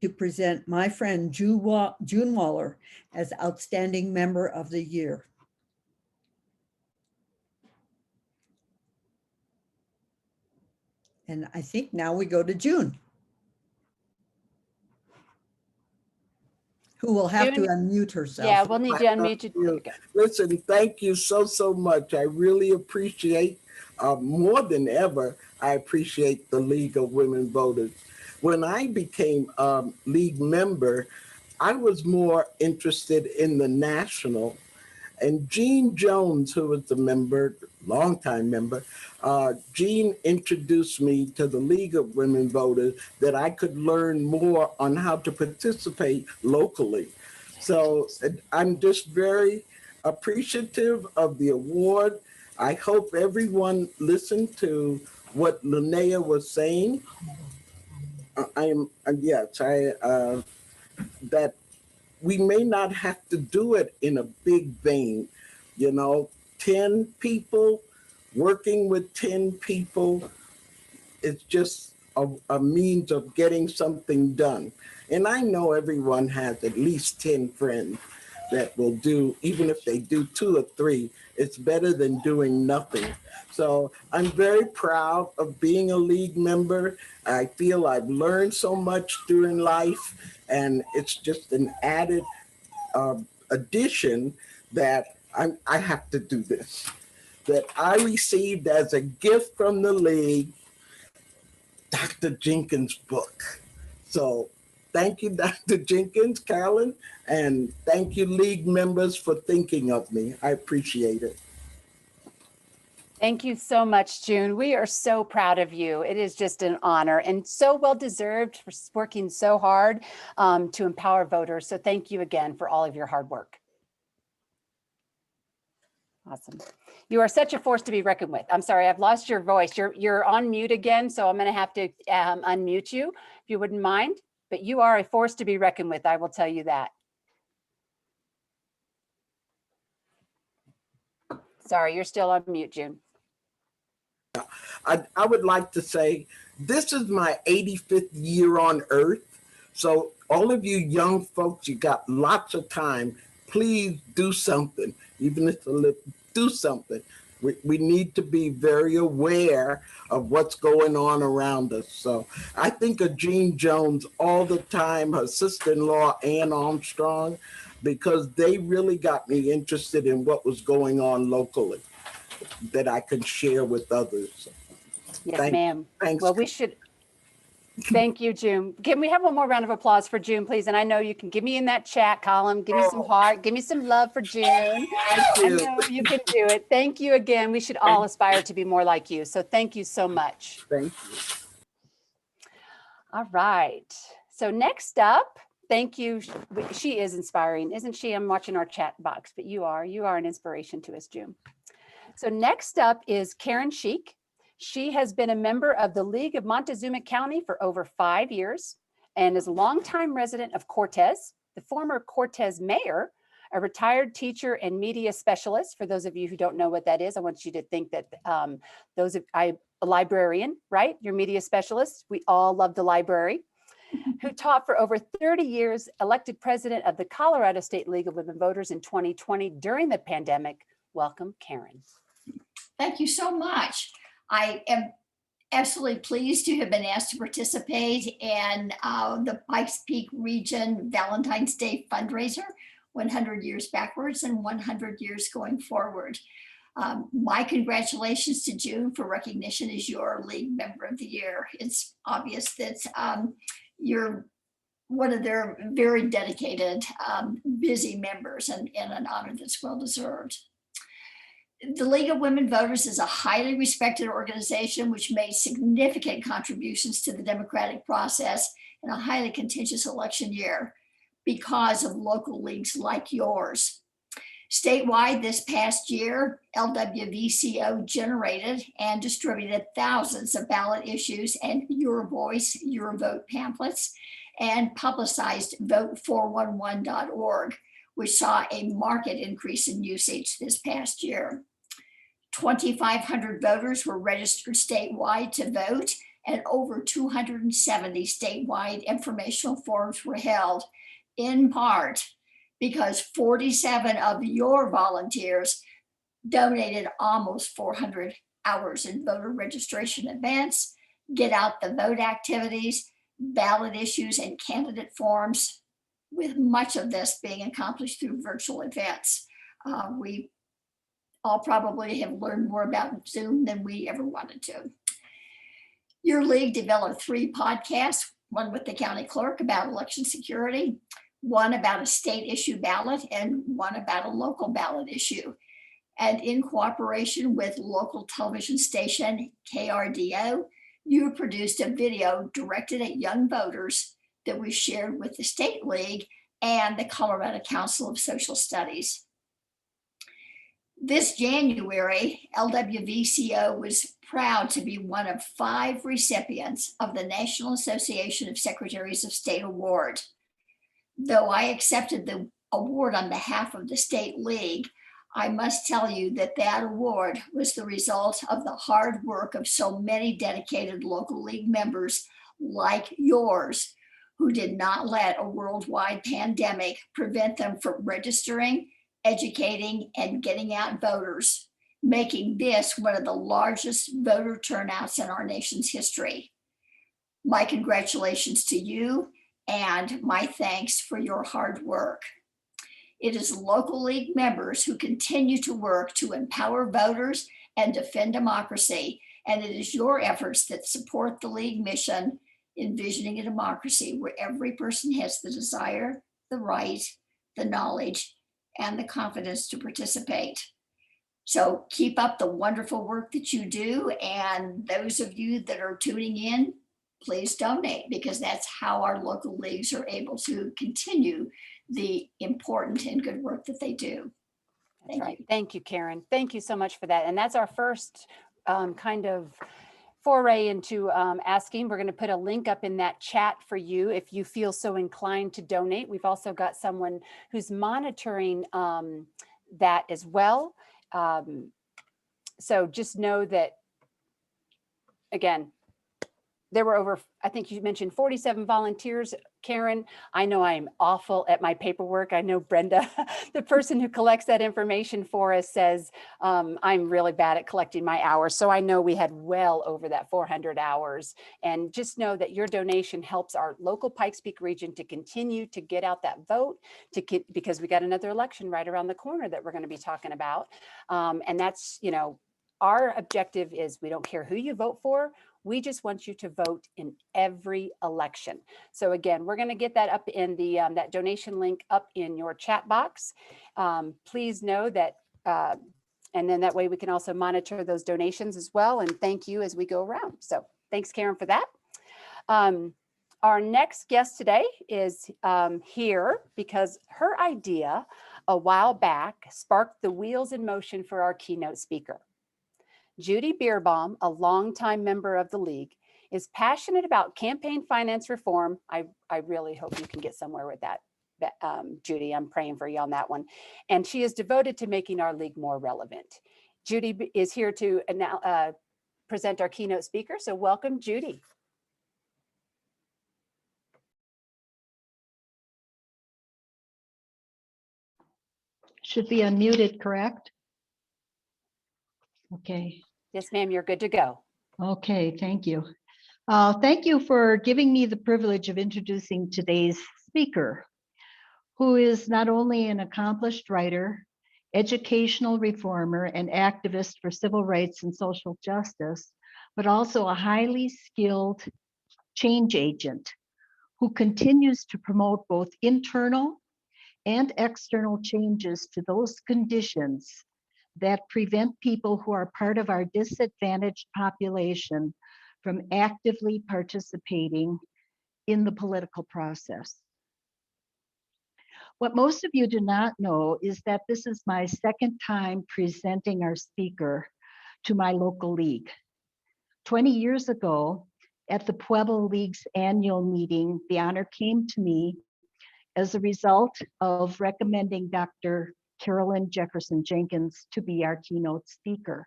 to present my friend June Waller as Outstanding Member of the Year. And I think now we go to June, who will have June, to unmute herself. Yeah, we'll need to unmute you. Listen, thank you so much. I really appreciate, more than ever, I appreciate the League of Women Voters. When I became a League member, I was more interested in the national. And Jean Jones, who was the member, longtime member, Jean introduced me to the League of Women Voters that I could learn more on how to participate locally. So I'm just very appreciative of the award. I hope everyone listened to what Linnea was saying. That we may not have to do it in a big vein, 10 people working with 10 people. It's just a means of getting something done. And I know everyone has at least 10 friends that will do, even if they do 2 or 3, it's better than doing nothing. So I'm very proud of being a League member. I feel I've learned so much during life, and it's just an added addition that I have to do this, that I received as a gift from the League, Dr. Jenkins' book. So thank you, Dr. Jenkins, Carolyn, and thank you, League members, for thinking of me. I appreciate it. Thank you so much, June. We are so proud of you. It is just an honor and so well deserved for working so hard to empower voters. So thank you again for all of your hard work. Awesome. You are such a force to be reckoned with. I'm sorry, I've lost your voice. You're on mute again, so I'm going to have to unmute you if you wouldn't mind. But you are a force to be reckoned with, I will tell you that. Sorry, you're still on mute, June. I would like to say, this is my 85th year on earth. So all of you young folks, you got lots of time. Please do something, even if do something. We need to be very aware of what's going on around us. So I think of Jean Jones all the time, her sister-in-law, Ann Armstrong, because they really got me interested in what was going on locally that I could share with others. Yes, ma'am. Thanks. Well, we should. Thank you, June. Can we have one more round of applause for June, please? And I know you can give me in that chat column, give me some heart, give me some love for June. I know you can do it. Thank you again. We should all aspire to be more like you. So thank you so much. Thank you. All right. So next up, thank you. She is inspiring, isn't she? I'm watching our chat box, but you are an inspiration to us, June. So next up is Karen Sheik. She has been a member of the League of Montezuma County for over 5 years and is a longtime resident of Cortez, the former Cortez mayor, a retired teacher and media specialist. For those of you who don't know what that is, I want you to think that a librarian, right? Your media specialist. We all love the library. Who taught for over 30 years, elected president of the Colorado State League of Women Voters in 2020 during the pandemic. Welcome, Karen. Thank you so much. I am absolutely pleased to have been asked to participate in the Pikes Peak Region Valentine's Day fundraiser, 100 years backwards and 100 years going forward. My congratulations to June for recognition as your League Member of the Year. It's obvious that you're one of their very dedicated, busy members, and an honor that's well deserved. The League of Women Voters is a highly respected organization which made significant contributions to the democratic process in a highly contentious election year because of local leagues like yours. Statewide this past year, LWVCO generated and distributed thousands of ballot issues and Your Voice, Your Vote pamphlets, and publicized vote411.org, which saw a marked increase in usage this past year. 2,500 voters were registered statewide to vote, and over 270 statewide informational forums were held, in part because 47 of your volunteers donated almost 400 hours in voter registration events, get out the vote activities, ballot issues, and candidate forums, with much of this being accomplished through virtual events. We all probably have learned more about Zoom than we ever wanted to. Your league developed 3 podcasts, one with the county clerk about election security, one about a state issue ballot, and one about a local ballot issue. And in cooperation with local television station KRDO, you produced a video directed at young voters that we shared with the State League and the Colorado Council of Social Studies. This January, LWVCO was proud to be one of 5 recipients of the National Association of Secretaries of State Award. Though I accepted the award on behalf of the State League, I must tell you that that award was the result of the hard work of so many dedicated local league members like yours, who did not let a worldwide pandemic prevent them from registering, educating, and getting out voters, making this one of the largest voter turnouts in our nation's history. My congratulations to you, and my thanks for your hard work. It is local league members who continue to work to empower voters and defend democracy, and it is your efforts that support the league mission, envisioning a democracy where every person has the desire, the right, the knowledge, and the confidence to participate. So keep up the wonderful work that you do, and those of you that are tuning in, please donate, because that's how our local leagues are able to continue the important and good work that they do. That's right. Thank you, Karen. Thank you so much for that. And that's our first kind of foray into asking. We're going to put a link up in that chat for you if you feel so inclined to donate. We've also got someone who's monitoring that as well. So just know that, again, there were over, I think you mentioned 47 volunteers, Karen. I know I'm awful at my paperwork. I know Brenda, the person who collects that information for us, says I'm really bad at collecting my hours. So I know we had well over that 400 hours. And just know that your donation helps our local Pikes Peak region to continue to get out that vote, because we got another election right around the corner that we're going to be talking about. And that's, you know, our objective is, we don't care who you vote for. We just want you to vote in every election. So again, we're going to get that up in the that donation link up in your chat box. Please know that, and then that way we can also monitor those donations as well. And thank you as we go around. So thanks, Karen, for that. Our next guest today is here because her idea a while back sparked the wheels in motion for our keynote speaker. Judy Bierbaum, a longtime member of the League, is passionate about campaign finance reform. I really hope you can get somewhere with that, Judy. I'm praying for you on that one. And she is devoted to making our League more relevant. Judy is here to present our keynote speaker. So welcome, Judy. Should be unmuted, correct? Okay. Yes, ma'am, you're good to go. Okay, thank you. Thank you for giving me the privilege of introducing today's speaker, who is not only an accomplished writer, educational reformer, and activist for civil rights and social justice, but also a highly skilled change agent who continues to promote both internal and external changes to those conditions that prevent people who are part of our disadvantaged population from actively participating in the political process. What most of you do not know is that this is my second time presenting our speaker to my local league. 20 years ago, at the Pueblo League's annual meeting, the honor came to me as a result of recommending Dr. Carolyn Jefferson-Jenkins to be our keynote speaker.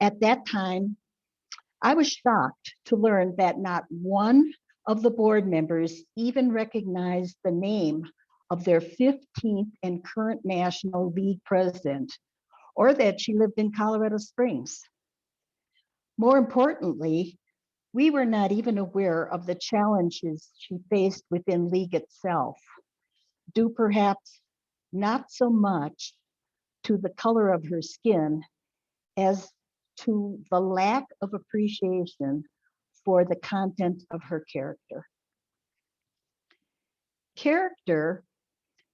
At that time, I was shocked to learn that not one of the board members even recognized the name of their 15th and current National League president, or that she lived in Colorado Springs. More importantly, we were not even aware of the challenges she faced within League itself, due perhaps not so much to the color of her skin as to the lack of appreciation for the content of her character. Character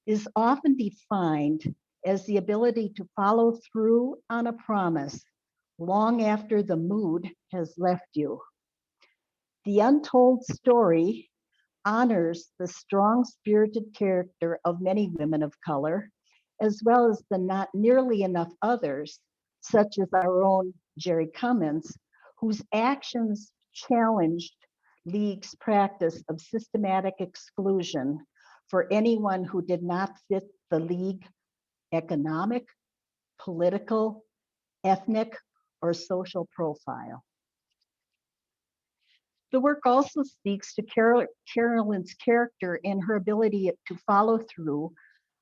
is often defined as the ability to follow through on a promise long after the mood has left you. The Untold story honors the strong-spirited character of many women of color, as well as the not nearly enough others, such as our own Jerry Cummins, whose actions challenged League's practice of systematic exclusion for anyone who did not fit the League economic, political, ethnic, or social profile. The work also speaks to Carolyn's character and her ability to follow through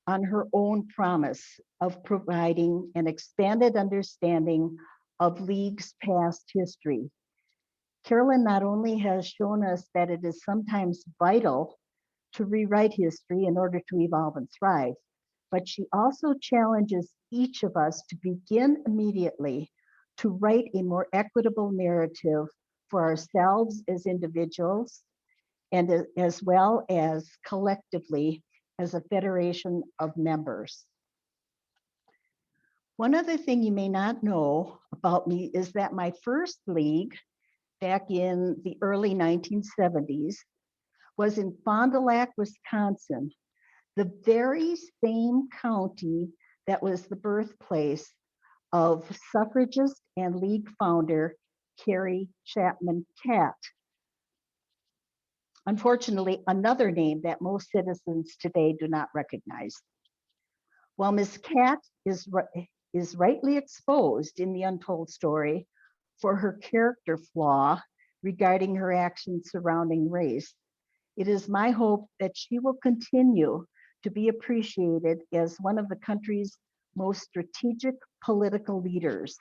on her own promise of providing an expanded understanding of League's past history. Carolyn not only has shown us that it is sometimes vital to rewrite history in order to evolve and thrive, but she also challenges each of us to begin immediately to write a more equitable narrative for ourselves as individuals and as well as collectively as a federation of members. One other thing you may not know about me is that my first league back in the early 1970s was in Fond du Lac, Wisconsin, the very same county that was the birthplace of suffragist and league founder Carrie Chapman Catt. Unfortunately, another name that most citizens today do not recognize. While Ms. Catt is rightly exposed in the Untold story for her character flaw regarding her actions surrounding race, it is my hope that she will continue to be appreciated as one of the country's most strategic political leaders,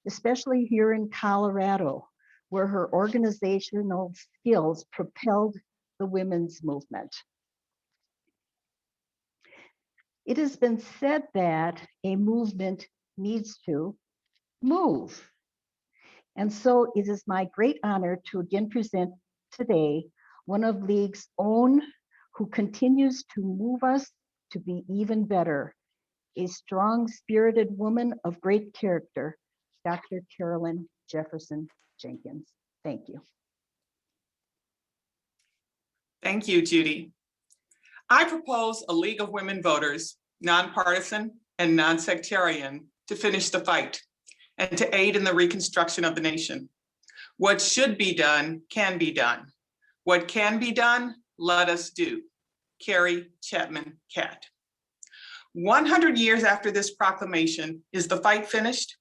especially here in Colorado, where her organizational skills propelled the women's movement. It has been said that a movement needs to move. And so it is my great honor to again present today one of League's own who continues to move us to be even better, a strong-spirited woman of great character, Dr. Carolyn Jefferson-Jenkins. Thank you. Thank you, Judy. I propose a League of Women Voters, nonpartisan and non-sectarian, to finish the fight and to aid in the reconstruction of the nation. What should be done can be done. What can be done, let us do. Carrie Chapman Catt. 100 years after this proclamation, is the fight finished?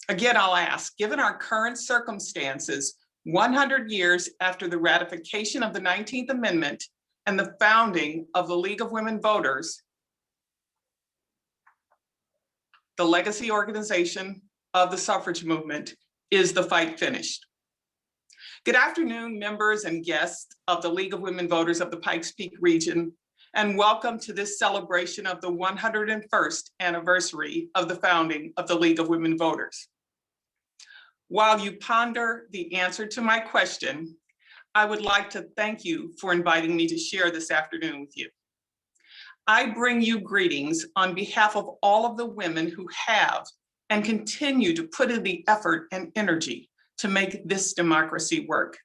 Again, I'll ask, given our current circumstances, 100 years after the ratification of the 19th Amendment and the founding of the League of Women Voters, the legacy organization of the suffrage movement, is the fight finished? Good afternoon, members and guests of the League of Women Voters of the Pikes Peak Region, and welcome to this celebration of the 101st anniversary of the founding of the League of Women Voters. While you ponder the answer to my question, I would like to thank you for inviting me to share this afternoon with you. I bring you greetings on behalf of all of the women who have and continue to put in the effort and energy to make this democracy work,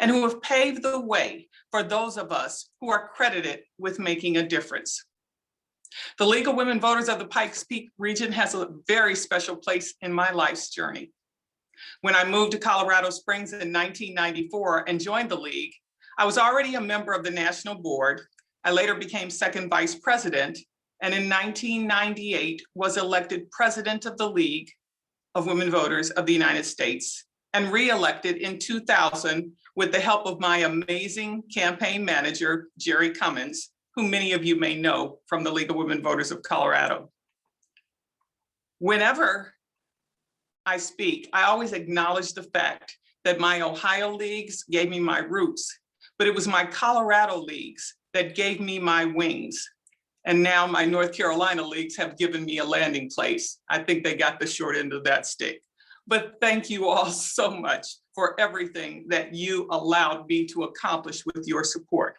and who have paved the way for those of us who are credited with making a difference. The League of Women Voters of the Pikes Peak Region has a very special place in my life's journey. When I moved to Colorado Springs in 1994 and joined the League, I was already a member of the national board. I later became second vice president, and in 1998 was elected president of the League of Women Voters of the United States, and re-elected in 2000 with the help of my amazing campaign manager, Jerry Cummins, who many of you may know from the League of Women Voters of Colorado. Whenever I speak, I always acknowledge the fact that my Ohio leagues gave me my roots, but it was my Colorado leagues that gave me my wings. And now my North Carolina leagues have given me a landing place. I think they got the short end of that stick. But thank you all so much for everything that you allowed me to accomplish with your support.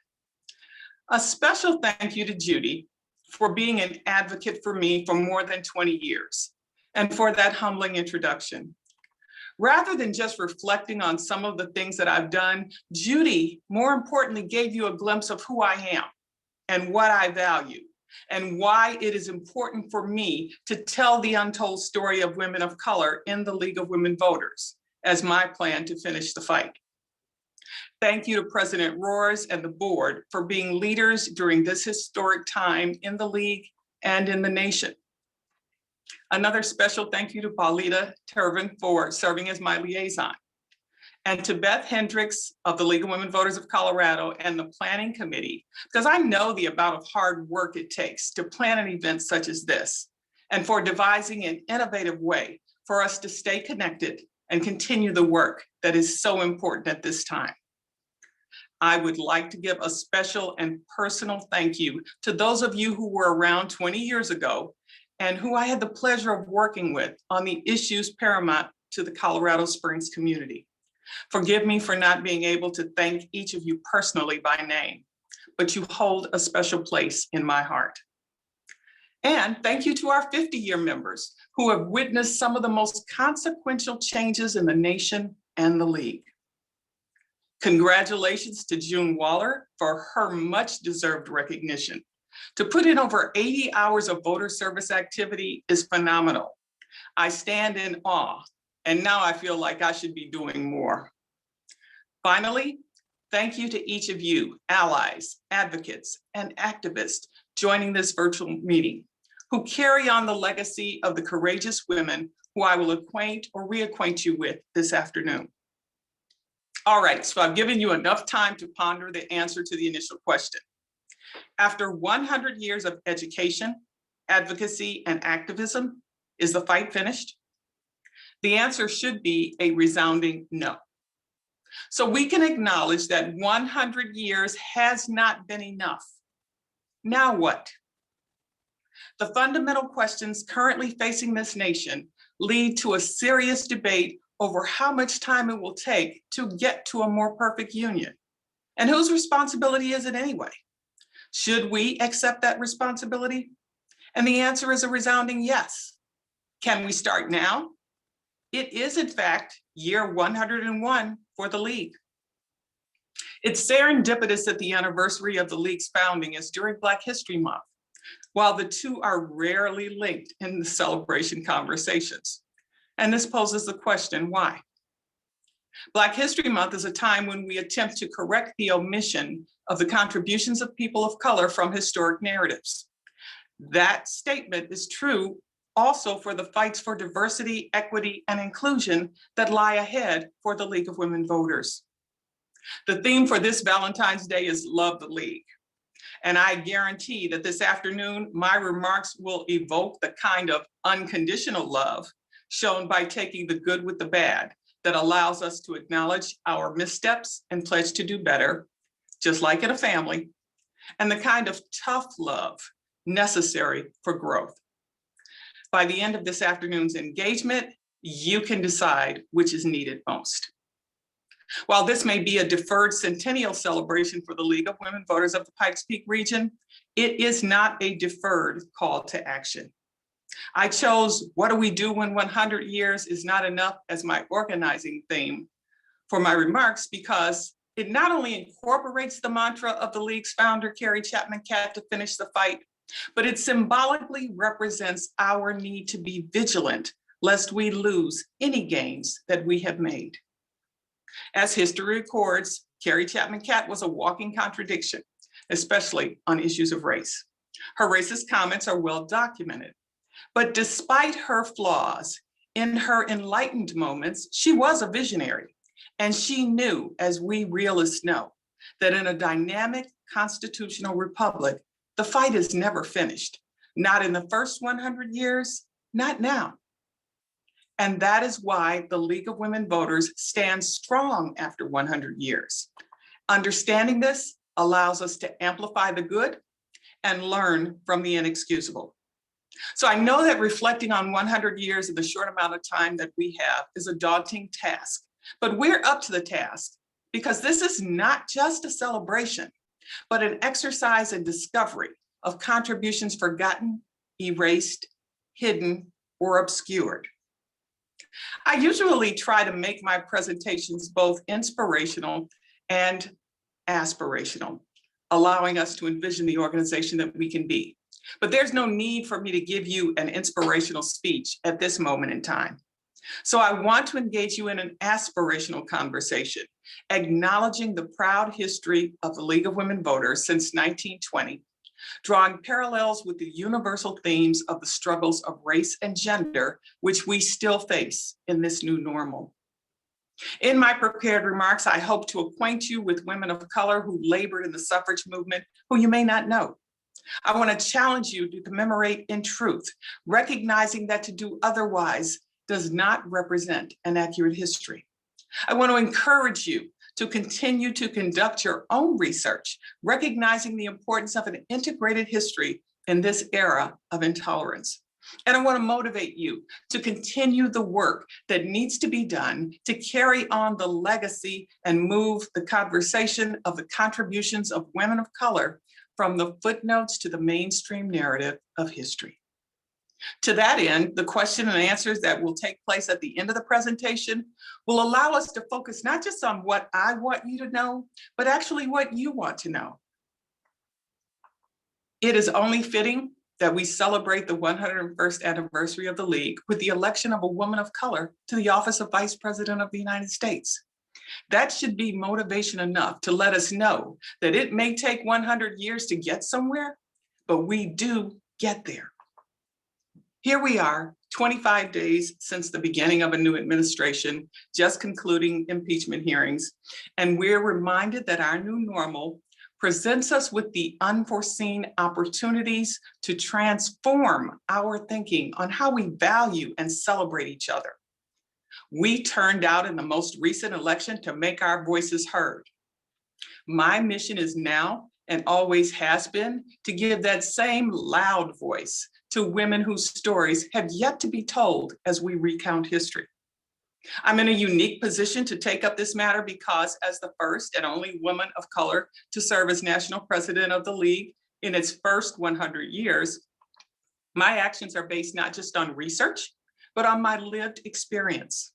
A special thank you to Judy for being an advocate for me for more than 20 years and for that humbling introduction. Rather than just reflecting on some of the things that I've done, Judy, more importantly, gave you a glimpse of who I am and what I value and why it is important for me to tell the untold story of women of color in the League of Women Voters as my plan to finish the fight. Thank you to President Roars and the board for being leaders during this historic time in the League and in the nation. Another special thank you to Paulita Turvin for serving as my liaison, and to Beth Hendricks of the League of Women Voters of Colorado and the Planning Committee, because I know the amount of hard work it takes to plan an event such as this, and for devising an innovative way for us to stay connected and continue the work that is so important at this time. I would like to give a special and personal thank you to those of you who were around 20 years ago and who I had the pleasure of working with on the issues paramount to the Colorado Springs community. Forgive me for not being able to thank each of you personally by name, but you hold a special place in my heart. And thank you to our 50-year members who have witnessed some of the most consequential changes in the nation and the League. Congratulations to June Waller for her much-deserved recognition. To put in over 80 hours of voter service activity is phenomenal. I stand in awe, and now I feel like I should be doing more. Finally, thank you to each of you, allies, advocates, and activists joining this virtual meeting, who carry on the legacy of the courageous women who I will acquaint or reacquaint you with this afternoon. All right, so I've given you enough time to ponder the answer to the initial question. After 100 years of education, advocacy, and activism, is the fight finished? The answer should be a resounding no. So we can acknowledge that 100 years has not been enough. Now what? The fundamental questions currently facing this nation lead to a serious debate over how much time it will take to get to a more perfect union. And whose responsibility is it anyway? Should we accept that responsibility? And the answer is a resounding yes. Can we start now? It is, in fact, year 101 for the League. It's serendipitous that the anniversary of the League's founding is during Black History Month, while the two are rarely linked in the celebration conversations. And this poses the question, why? Black History Month is a time when we attempt to correct the omission of the contributions of people of color from historic narratives. That statement is true also for the fights for diversity, equity, and inclusion that lie ahead for the League of Women Voters. The theme for this Valentine's Day is Love the League. And I guarantee that this afternoon, my remarks will evoke the kind of unconditional love shown by taking the good with the bad that allows us to acknowledge our missteps and pledge to do better, just like in a family, and the kind of tough love necessary for growth. By the end of this afternoon's engagement, you can decide which is needed most. While this may be a deferred centennial celebration for the League of Women Voters of the Pikes Peak region, it is not a deferred call to action. I chose "What do we do when 100 years is not enough" as my organizing theme for my remarks because it not only incorporates the mantra of the League's founder, Carrie Chapman Catt, to finish the fight, but it symbolically represents our need to be vigilant lest we lose any gains that we have made. As history records, Carrie Chapman Catt was a walking contradiction, especially on issues of race. Her racist comments are well documented. But despite her flaws, In her enlightened moments, she was a visionary, and she knew, as we realists know, that in a dynamic constitutional republic, the fight is never finished. Not in the first 100 years, not now. And that is why the League of Women Voters stands strong after 100 years. Understanding this allows us to amplify the good and learn from the inexcusable. So I know that reflecting on 100 years in the short amount of time that we have is a daunting task, but we're up to the task because this is not just a celebration, but an exercise in discovery of contributions forgotten, erased, hidden, or obscured. I usually try to make my presentations both inspirational and aspirational, allowing us to envision the organization that we can be. But there's no need for me to give you an inspirational speech at this moment in time. So I want to engage you in an aspirational conversation, acknowledging the proud history of the League of Women Voters since 1920, drawing parallels with the universal themes of the struggles of race and gender, which we still face in this new normal. In my prepared remarks, I hope to acquaint you with women of color who labored in the suffrage movement, who you may not know. I want to challenge you to commemorate in truth, recognizing that to do otherwise does not represent an accurate history. I want to encourage you to continue to conduct your own research, recognizing the importance of an integrated history in this era of intolerance. And I want to motivate you to continue the work that needs to be done to carry on the legacy and move the conversation of the contributions of women of color from the footnotes to the mainstream narrative of history. To that end, the question and answers that will take place at the end of the presentation will allow us to focus not just on what I want you to know, but actually what you want to know. It is only fitting that we celebrate the 101st anniversary of the League with the election of a woman of color to the office of Vice President of the United States. That should be motivation enough to let us know that it may take 100 years to get somewhere, but we do get there. Here we are, 25 days since the beginning of a new administration, just concluding impeachment hearings, and we're reminded that our new normal presents us with the unforeseen opportunities to transform our thinking on how we value and celebrate each other. We turned out in the most recent election to make our voices heard. My mission is now, and always has been, to give that same loud voice to women whose stories have yet to be told as we recount history. I'm in a unique position to take up this matter because, as the first and only woman of color to serve as national president of the League in its first 100 years, my actions are based not just on research, but on my lived experience.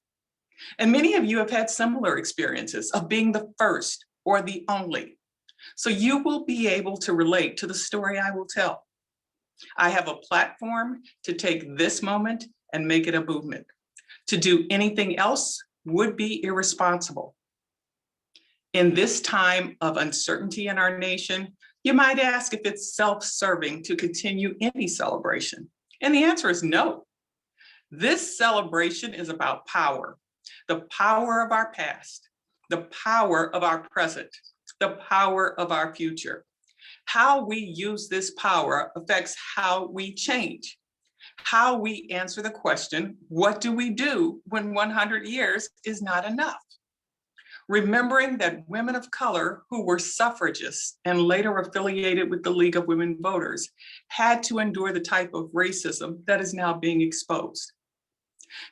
And many of you have had similar experiences of being the first or the only. So you will be able to relate to the story I will tell. I have a platform to take this moment and make it a movement. To do anything else would be irresponsible. In this time of uncertainty in our nation, you might ask if it's self-serving to continue any celebration. And the answer is no. This celebration is about power, the power of our past, the power of our present, the power of our future. How we use this power affects how we change. How we answer the question, what do we do when 100 years is not enough? Remembering that women of color who were suffragists and later affiliated with the League of Women Voters had to endure the type of racism that is now being exposed.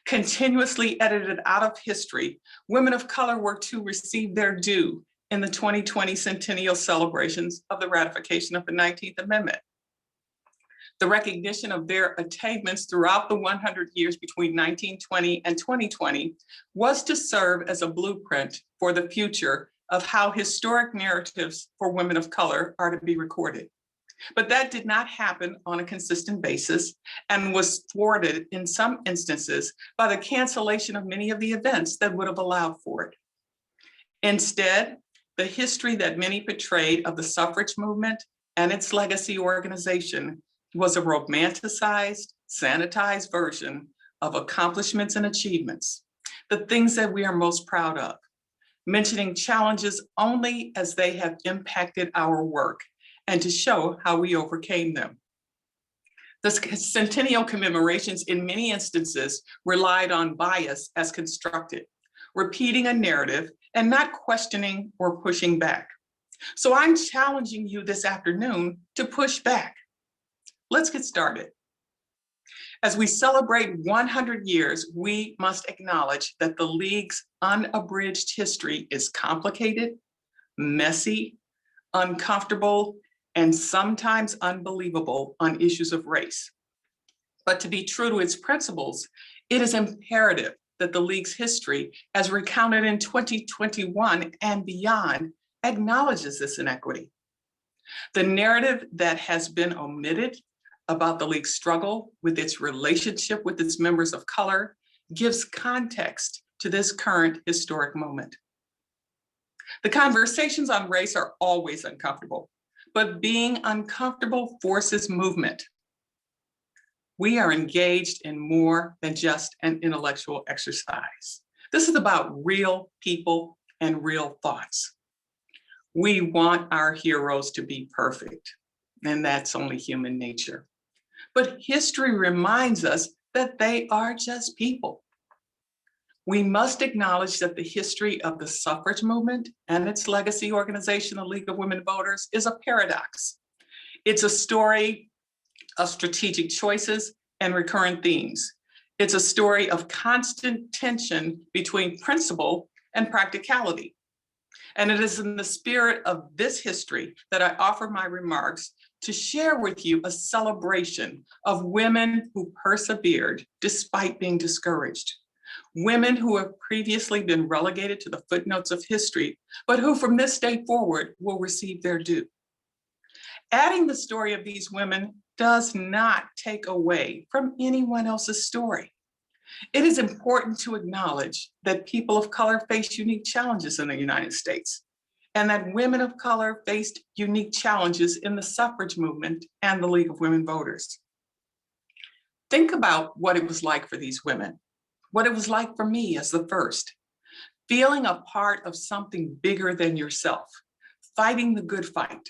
Continuously edited out of history, women of color were to receive their due in the 2020 centennial celebrations of the ratification of the 19th Amendment. The recognition of their attainments throughout the 100 years between 1920 and 2020 was to serve as a blueprint for the future of how historic narratives for women of color are to be recorded. But that did not happen on a consistent basis and was thwarted in some instances by the cancellation of many of the events that would have allowed for it. Instead, the history that many portrayed of the suffrage movement and its legacy organization was a romanticized, sanitized version of accomplishments and achievements, the things that we are most proud of, mentioning challenges only as they have impacted our work and to show how we overcame them. The centennial commemorations in many instances relied on bias as constructed, repeating a narrative and not questioning or pushing back. So I'm challenging you this afternoon to push back. Let's get started. As we celebrate 100 years, we must acknowledge that the League's unabridged history is complicated, messy, uncomfortable, and sometimes unbelievable on issues of race. But to be true to its principles, it is imperative that the League's history, as recounted in 2021 and beyond, acknowledges this inequity. The narrative that has been omitted about the League's struggle with its relationship with its members of color gives context to this current historic moment. The conversations on race are always uncomfortable, but being uncomfortable forces movement. We are engaged in more than just an intellectual exercise. This is about real people and real thoughts. We want our heroes to be perfect, and that's only human nature. But history reminds us that they are just people. We must acknowledge that the history of the suffrage movement and its legacy organization, the League of Women Voters, is a paradox. It's a story of strategic choices and recurrent themes. It's a story of constant tension between principle and practicality. And it is in the spirit of this history that I offer my remarks to share with you a celebration of women who persevered despite being discouraged. Women who have previously been relegated to the footnotes of history, but who from this day forward will receive their due. Adding the story of these women does not take away from anyone else's story. It is important to acknowledge that people of color face unique challenges in the United States, and that women of color faced unique challenges in the suffrage movement and the League of Women Voters. Think about what it was like for these women, what it was like for me as the first, feeling a part of something bigger than yourself, fighting the good fight.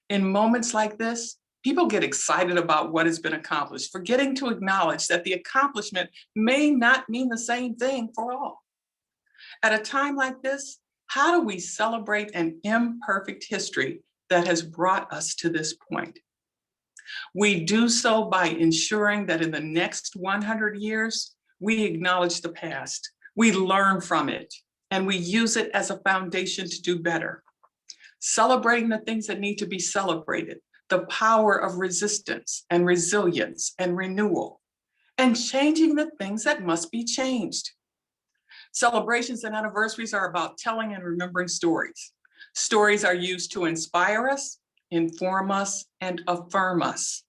In moments like this, people get excited about what has been accomplished, forgetting to acknowledge that the accomplishment may not mean the same thing for all. At a time like this, how do we celebrate an imperfect history that has brought us to this point? We do so by ensuring that in the next 100 years, we acknowledge the past, we learn from it, and we use it as a foundation to do better. Celebrating the things that need to be celebrated, the power of resistance and resilience and renewal, and changing the things that must be changed. Celebrations and anniversaries are about telling and remembering stories. Stories are used to inspire us, inform us, and affirm us.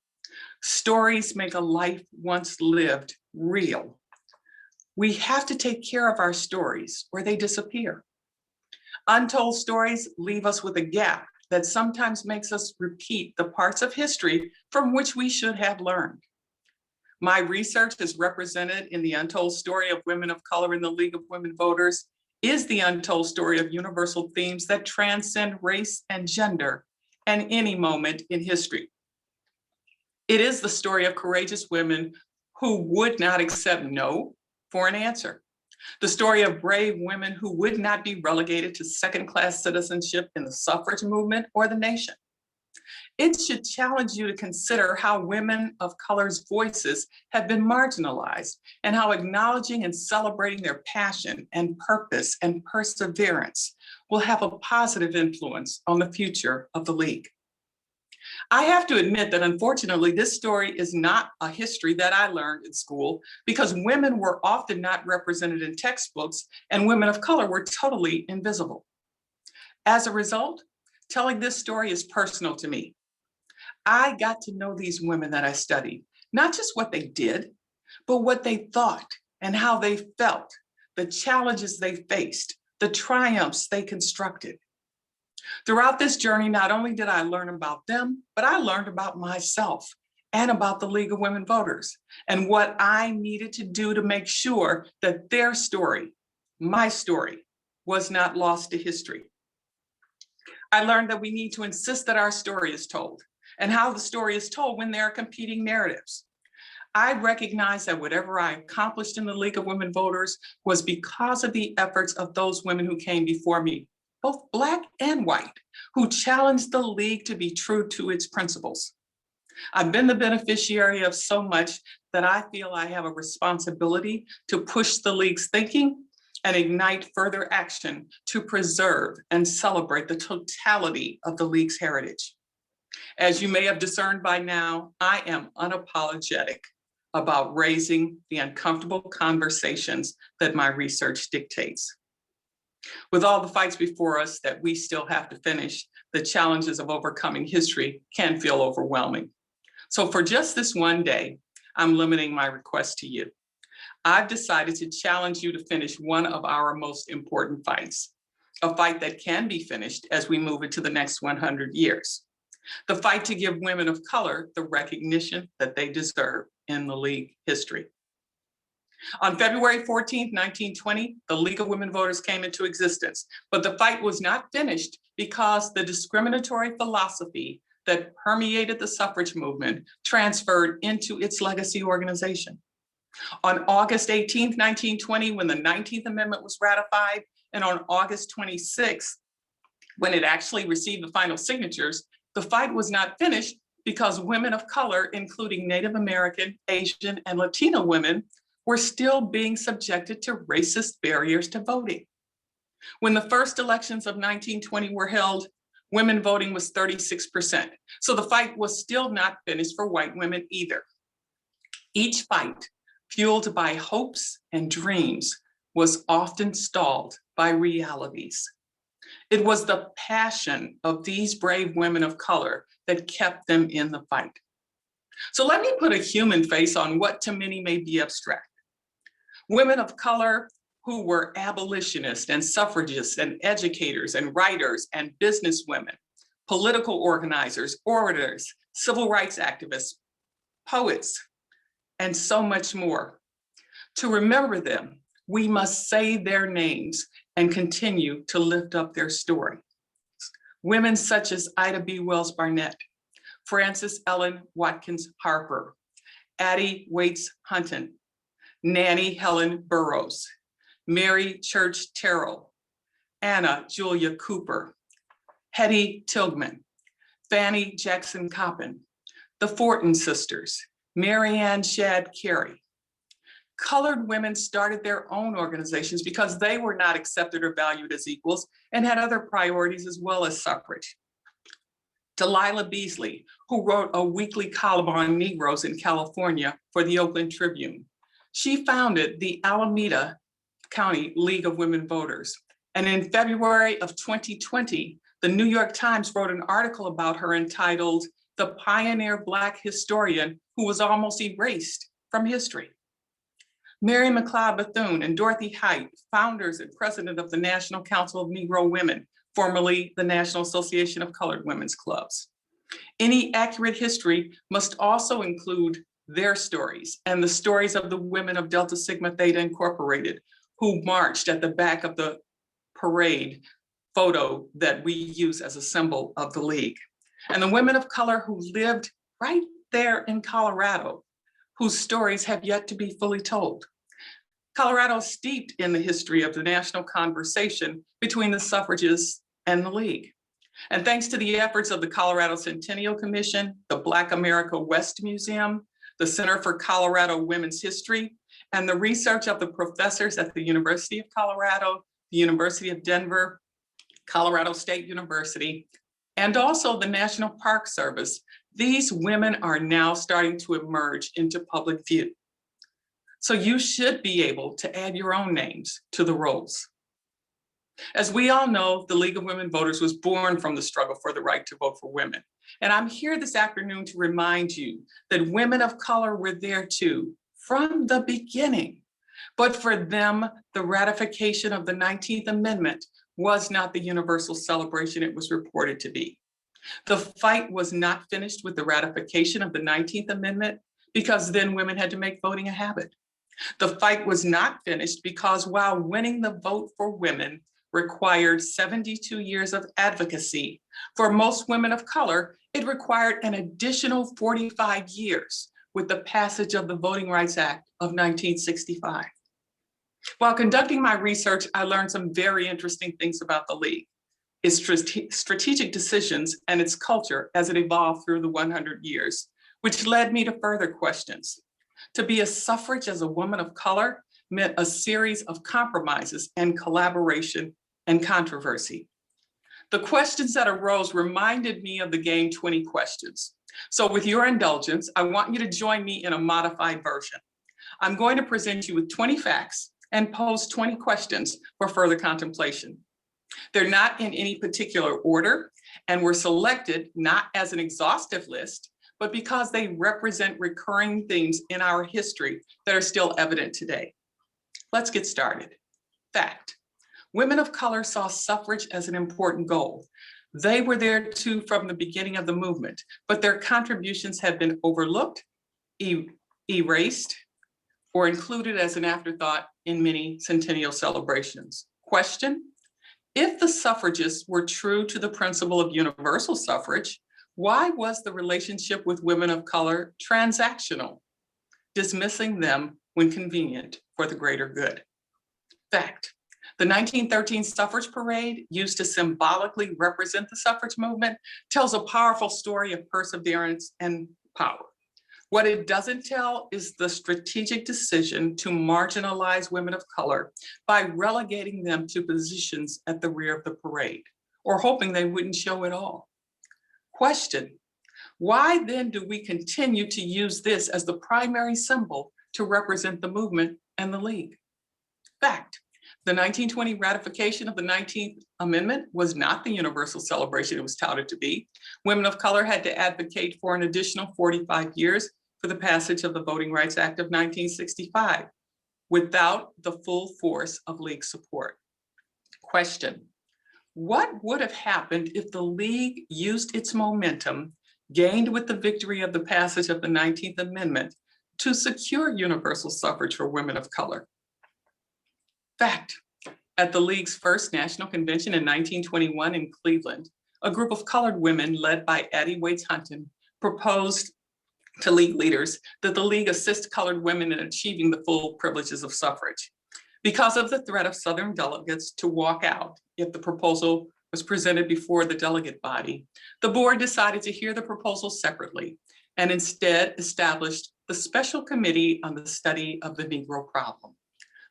Stories make a life once lived real. We have to take care of our stories or they disappear. Untold stories leave us with a gap that sometimes makes us repeat the parts of history from which we should have learned. My research is represented in the untold story of women of color in the League of Women Voters is the untold story of universal themes that transcend race and gender and any moment in history. It is the story of courageous women who would not accept no for an answer. The story of brave women who would not be relegated to second-class citizenship in the suffrage movement or the nation. It should challenge you to consider how women of color's voices have been marginalized and how acknowledging and celebrating their passion and purpose and perseverance will have a positive influence on the future of the League. I have to admit that unfortunately, this story is not a history that I learned in school because women were often not represented in textbooks and women of color were totally invisible. As a result, telling this story is personal to me. I got to know these women that I studied, not just what they did, but what they thought and how they felt, the challenges they faced, the triumphs they constructed. Throughout this journey, not only did I learn about them, but I learned about myself and about the League of Women Voters and what I needed to do to make sure that their story, my story, was not lost to history. I learned that we need to insist that our story is told and how the story is told when there are competing narratives. I recognize that whatever I accomplished in the League of Women Voters was because of the efforts of those women who came before me, both Black and white, who challenged the League to be true to its principles. I've been the beneficiary of so much that I feel I have a responsibility to push the League's thinking and ignite further action to preserve and celebrate the totality of the League's heritage. As you may have discerned by now, I am unapologetic about raising the uncomfortable conversations that my research dictates. With all the fights before us that we still have to finish, the challenges of overcoming history can feel overwhelming. So for just this one day, I'm limiting my request to you. I've decided to challenge you to finish one of our most important fights, a fight that can be finished as we move into the next 100 years. The fight to give women of color the recognition that they deserve in the League history. On February 14th, 1920, the League of Women Voters came into existence, but the fight was not finished because the discriminatory philosophy that permeated the suffrage movement transferred into its legacy organization. On August 18th, 1920, when the 19th Amendment was ratified, and on August 26th, when it actually received the final signatures, the fight was not finished because women of color, including Native American, Asian, and Latino women, were still being subjected to racist barriers to voting. When the first elections of 1920 were held, women voting was 36%. So the fight was still not finished for white women either. Each fight, fueled by hopes and dreams, was often stalled by realities. It was the passion of these brave women of color that kept them in the fight. So let me put a human face on what to many may be abstract. Women of color who were abolitionists and suffragists and educators and writers and businesswomen, political organizers, orators, civil rights activists, poets, and so much more. To remember them, we must say their names and continue to lift up their story. Women such as Ida B. Wells Barnett, Frances Ellen Watkins Harper, Addie Waits Hunton, Nannie Helen Burroughs, Mary Church Terrell, Anna Julia Cooper, Hetty Tilghman, Fanny Jackson Coppin, the Fortin sisters, Mary Ann Shadd Carey. Colored women started their own organizations because they were not accepted or valued as equals and had other priorities as well as suffrage. Delilah Beasley, who wrote a weekly column on Negroes in California for the Oakland Tribune. She founded the Alameda County League of Women Voters. And in February of 2020, the New York Times wrote an article about her entitled "The Pioneer Black Historian Who Was Almost Erased from History." Mary McLeod Bethune and Dorothy Height, founders and president of the National Council of Negro Women, formerly the National Association of Colored Women's Clubs. Any accurate history must also include their stories and the stories of the women of Delta Sigma Theta Incorporated, who marched at the back of the parade photo that we use as a symbol of the League. And the women of color who lived right there in Colorado, whose stories have yet to be fully told. Colorado is steeped in the history of the national conversation between the suffragists and the League. And thanks to the efforts of the Colorado Centennial Commission, the Black America West Museum, the Center for Colorado Women's History, and the research of the professors at the University of Colorado, the University of Denver, Colorado State University, and also the National Park Service, these women are now starting to emerge into public view. So you should be able to add your own names to the rolls. As we all know, the League of Women Voters was born from the struggle for the right to vote for women. And I'm here this afternoon to remind you that women of color were there too, from the beginning. But for them, the ratification of the 19th Amendment was not the universal celebration it was reported to be. The fight was not finished with the ratification of the 19th Amendment because then women had to make voting a habit. The fight was not finished because while winning the vote for women required 72 years of advocacy, for most women of color, it required an additional 45 years with the passage of the Voting Rights Act of 1965. While conducting my research, I learned some very interesting things about the League, its strategic decisions, and its culture as it evolved through the 100 years, which led me to further questions. To be a suffrage as a woman of color meant a series of compromises and collaboration and controversy. The questions that arose reminded me of the game 20 questions. So with your indulgence, I want you to join me in a modified version. I'm going to present you with 20 facts and pose 20 questions for further contemplation. They're not in any particular order and were selected not as an exhaustive list, but because they represent recurring themes in our history that are still evident today. Let's get started. Fact: women of color saw suffrage as an important goal. They were there too from the beginning of the movement, but their contributions have been overlooked, erased, or included as an afterthought in many centennial celebrations. Question: if the suffragists were true to the principle of universal suffrage, why was the relationship with women of color transactional, dismissing them when convenient for the greater good? Fact: the 1913 suffrage parade, used to symbolically represent the suffrage movement, tells a powerful story of perseverance and power. What it doesn't tell is the strategic decision to marginalize women of color by relegating them to positions at the rear of the parade, or hoping they wouldn't show at all. Question: why then do we continue to use this as the primary symbol to represent the movement and the League? Fact: the 1920 ratification of the 19th Amendment was not the universal celebration it was touted to be. Women of color had to advocate for an additional 45 years for the passage of the Voting Rights Act of 1965 without the full force of League support. Question: what would have happened if the League used its momentum gained with the victory of the passage of the 19th Amendment to secure universal suffrage for women of color? Fact: at the League's first national convention in 1921 in Cleveland, a group of colored women led by Addie Waits Hunton proposed to League leaders that the League assist colored women in achieving the full privileges of suffrage. Because of the threat of Southern delegates to walk out if the proposal was presented before the delegate body, the board decided to hear the proposal separately and instead established the Special Committee on the Study of the Negro Problem,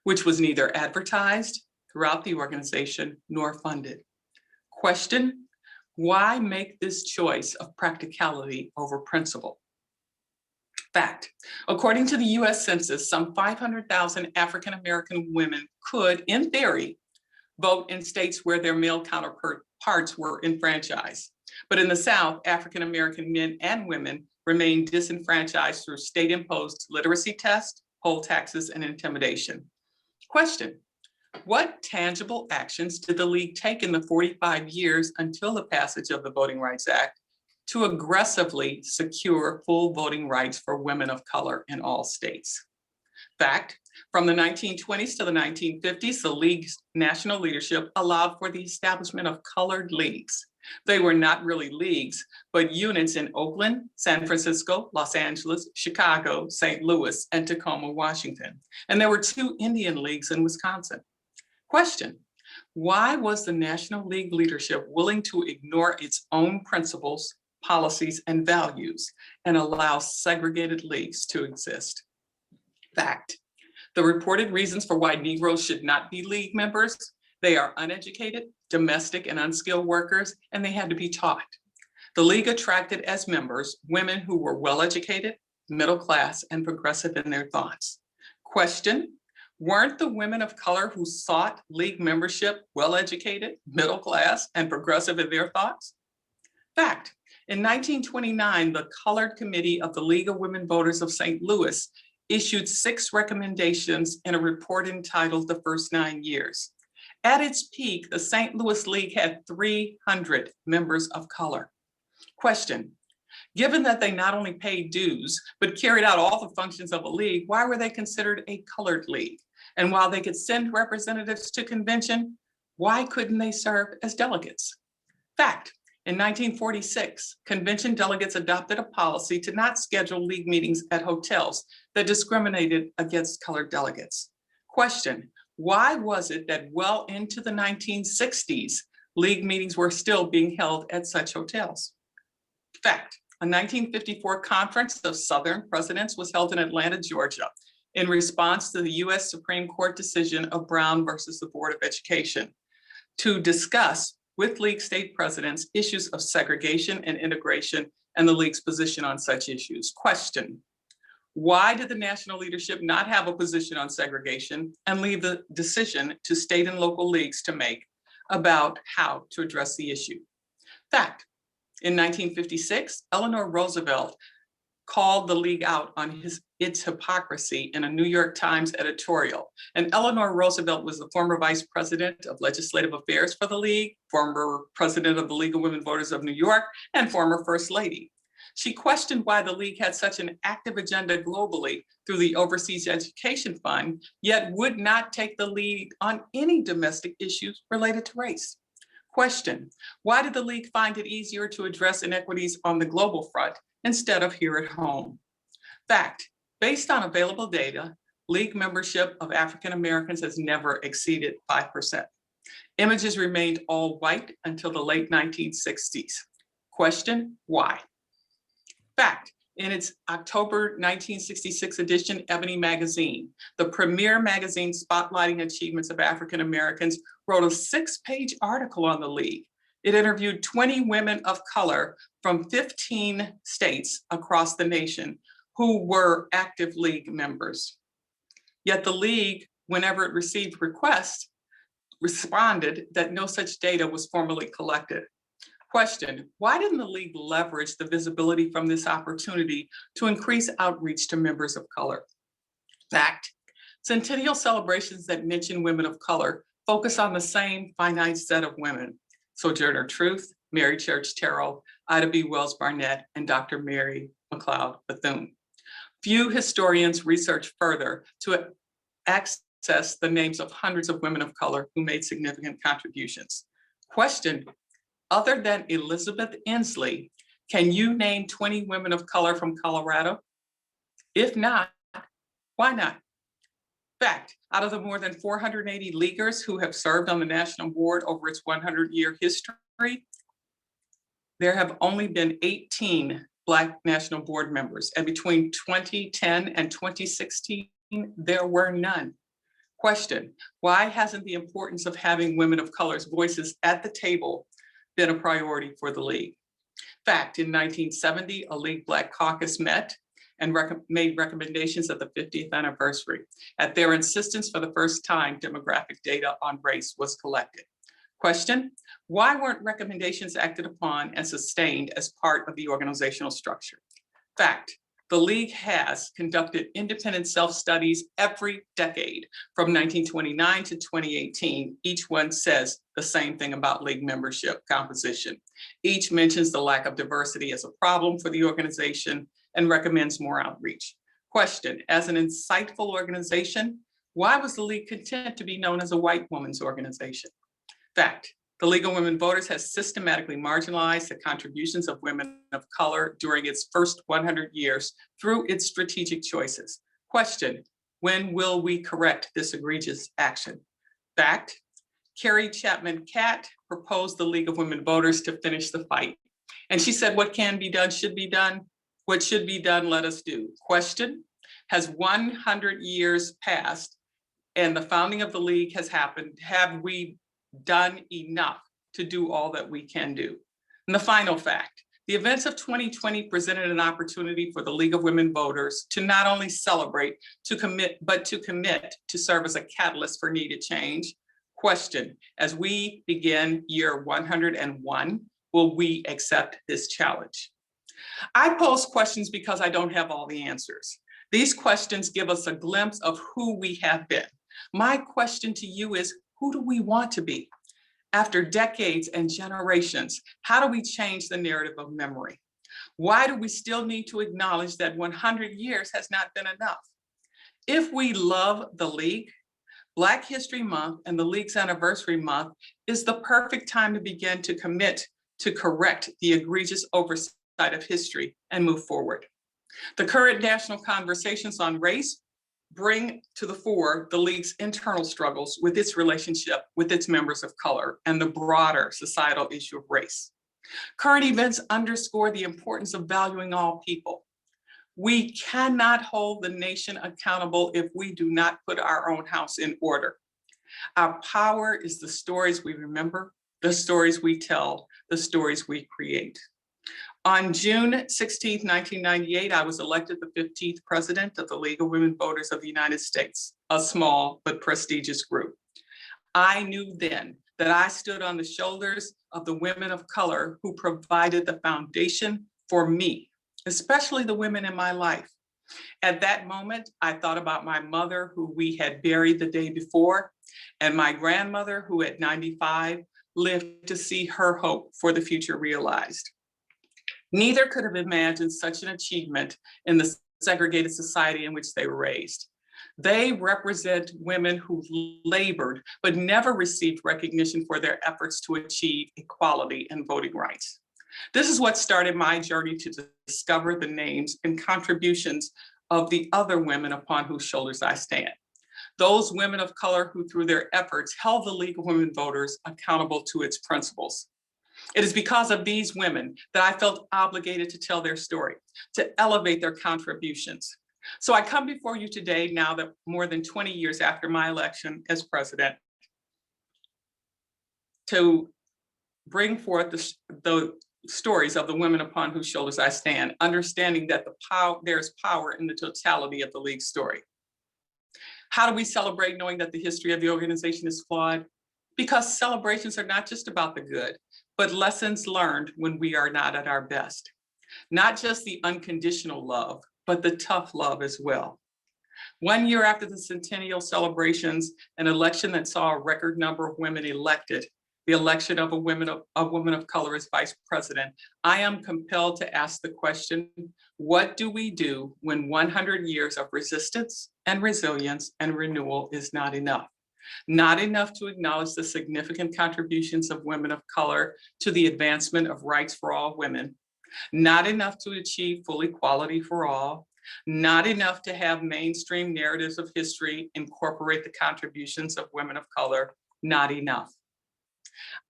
which was neither advertised throughout the organization nor funded. Question: why make this choice of practicality over principle? Fact: according to the US Census, some 500,000 African-American women could, in theory, vote in states where their male counterparts were enfranchised. But in the South, African-American men and women remained disenfranchised through state-imposed literacy tests, poll taxes, and intimidation. Question: what tangible actions did the League take in the 45 years until the passage of the Voting Rights Act to aggressively secure full voting rights for women of color in all states? Fact: from the 1920s to the 1950s, the League's national leadership allowed for the establishment of colored leagues. They were not really leagues, but units in Oakland, San Francisco, Los Angeles, Chicago, St. Louis, and Tacoma, Washington. And there were 2 Indian leagues in Wisconsin. Question: why was the National League leadership willing to ignore its own principles, policies, and values and allow segregated leagues to exist? Fact: the reported reasons for why Negroes should not be League members: they are uneducated, domestic, and unskilled workers, and they had to be taught. The League attracted as members women who were well-educated, middle class, and progressive in their thoughts. Question: weren't the women of color who sought League membership well-educated, middle class, and progressive in their thoughts? Fact: in 1929, the Colored Committee of the League of Women Voters of St. Louis issued 6 recommendations in a report entitled The First 9 Years. At its peak, the St. Louis League had 300 members of color. Question, given that they not only paid dues, but carried out all the functions of a league, why were they considered a colored league? And while they could send representatives to convention, why couldn't they serve as delegates? Fact, in 1946, convention delegates adopted a policy to not schedule league meetings at hotels that discriminated against colored delegates. Question, why was it that well into the 1960s, league meetings were still being held at such hotels? Fact, a 1954 conference of Southern presidents was held in Atlanta, Georgia, in response to the US Supreme Court decision of Brown versus the Board of Education to discuss with league state presidents issues of segregation and integration and the league's position on such issues. Question, why did the national leadership not have a position on segregation and leave the decision to state and local leagues to make about how to address the issue? Fact, in 1956, Eleanor Roosevelt called the league out on its hypocrisy in a New York Times editorial. And Eleanor Roosevelt was the former vice president of legislative affairs for the league, former president of the League of Women Voters of New York, and former first lady. She questioned why the league had such an active agenda globally through the Overseas Education Fund, yet would not take the lead on any domestic issues related to race. Question, why did the league find it easier to address inequities on the global front instead of here at home? Fact, based on available data, league membership of African Americans has never exceeded 5%. Images remained all white until the late 1960s. Question, why? Fact, in its October 1966 edition, Ebony magazine, the premier magazine spotlighting achievements of African Americans, wrote a 6-page article on the league. It interviewed 20 women of color from 15 states across the nation who were active league members. Yet the league, whenever it received requests, responded that no such data was formally collected. Question, why didn't the league leverage the visibility from this opportunity to increase outreach to members of color? Fact, centennial celebrations that mention women of color focus on the same finite set of women: Sojourner Truth, Mary Church Terrell, Ida B. Wells Barnett, and Dr. Mary McLeod Bethune. Few historians research further to access the names of hundreds of women of color who made significant contributions. Question, other than Elizabeth Inslee, can you name 20 women of color from Colorado? If not, why not? Fact, out of the more than 480 leaguers who have served on the national board over its 100-year history, there have only been 18 Black national board members, and between 2010 and 2016, there were none. Question, why hasn't the importance of having women of color's voices at the table been a priority for the league? Fact, in 1970, a League Black Caucus met and made recommendations at the 50th anniversary. At their insistence, for the first time, demographic data on race was collected. Question, why weren't recommendations acted upon and sustained as part of the organizational structure? Fact, the league has conducted independent self-studies every decade from 1929 to 2018. Each one says the same thing about league membership composition. Each mentions the lack of diversity as a problem for the organization and recommends more outreach. Question, as an insightful organization, why was the league content to be known as a white woman's organization? Fact, the League of Women Voters has systematically marginalized the contributions of women of color during its first 100 years through its strategic choices. Question, when will we correct this egregious action? Fact, Carrie Chapman Catt proposed the League of Women Voters to finish the fight. And she said, what can be done should be done. What should be done, let us do. Question, has 100 years passed and the founding of the league has happened? Have we done enough to do all that we can do? And the final fact, the events of 2020 presented an opportunity for the League of Women Voters to not only celebrate, but to commit to serve as a catalyst for needed change. Question, as we begin year 101, will we accept this challenge? I pose questions because I don't have all the answers. These questions give us a glimpse of who we have been. My question to you is, who do we want to be? After decades and generations, how do we change the narrative of memory? Why do we still need to acknowledge that 100 years has not been enough? If we love the League, Black History Month and the League's anniversary month is the perfect time to begin to commit to correct the egregious oversight of history and move forward. The current national conversations on race bring to the fore the League's internal struggles with its relationship with its members of color and the broader societal issue of race. Current events underscore the importance of valuing all people. We cannot hold the nation accountable if we do not put our own house in order. Our power is the stories we remember, the stories we tell, the stories we create. On June 16, 1998, I was elected the 15th president of the League of Women Voters of the United States, a small but prestigious group. I knew then that I stood on the shoulders of the women of color who provided the foundation for me, especially the women in my life. At that moment, I thought about my mother, who we had buried the day before, and my grandmother, who at 95 lived to see her hope for the future realized. Neither could have imagined such an achievement in the segregated society in which they were raised. They represent women who labored but never received recognition for their efforts to achieve equality and voting rights. This is what started my journey to discover the names and contributions of the other women upon whose shoulders I stand. Those women of color who, through their efforts, held the League of Women Voters accountable to its principles. It is because of these women that I felt obligated to tell their story, to elevate their contributions. So I come before you today, now that more than 20 years after my election as president, to bring forth the stories of the women upon whose shoulders I stand, understanding that there's power in the totality of the League story. How do we celebrate knowing that the history of the organization is flawed? Because celebrations are not just about the good, but lessons learned when we are not at our best. Not just the unconditional love, but the tough love as well. 1 year after the centennial celebrations, an election that saw a record number of women elected, the election of a woman of color as vice president, I am compelled to ask the question, what do we do when 100 years of resistance and resilience and renewal is not enough? Not enough to acknowledge the significant contributions of women of color to the advancement of rights for all women, not enough to achieve full equality for all, not enough to have mainstream narratives of history incorporate the contributions of women of color, not enough.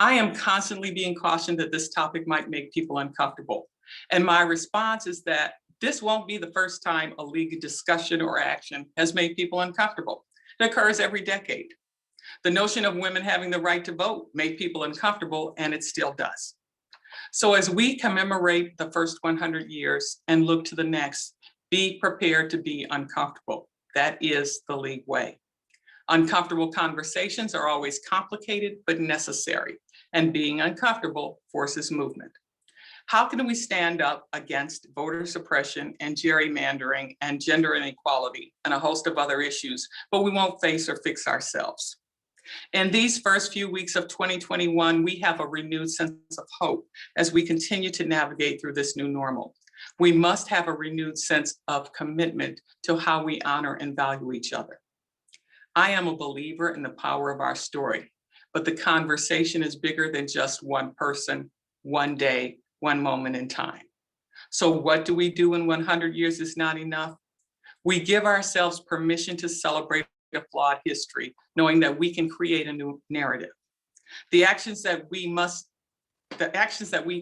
I am constantly being cautioned that this topic might make people uncomfortable. And my response is that this won't be the first time a League discussion or action has made people uncomfortable. It occurs every decade. The notion of women having the right to vote made people uncomfortable, and it still does. So as we commemorate the first 100 years and look to the next, be prepared to be uncomfortable. That is the League way. Uncomfortable conversations are always complicated but necessary, and being uncomfortable forces movement. How can we stand up against voter suppression and gerrymandering and gender inequality and a host of other issues, but we won't face or fix ourselves? In these first few weeks of 2021, we have a renewed sense of hope as we continue to navigate through this new normal. We must have a renewed sense of commitment to how we honor and value each other. I am a believer in the power of our story, but the conversation is bigger than just one person, one day, one moment in time. So what do we do when 100 years is not enough? We give ourselves permission to celebrate a flawed history, knowing that we can create a new narrative. The actions that we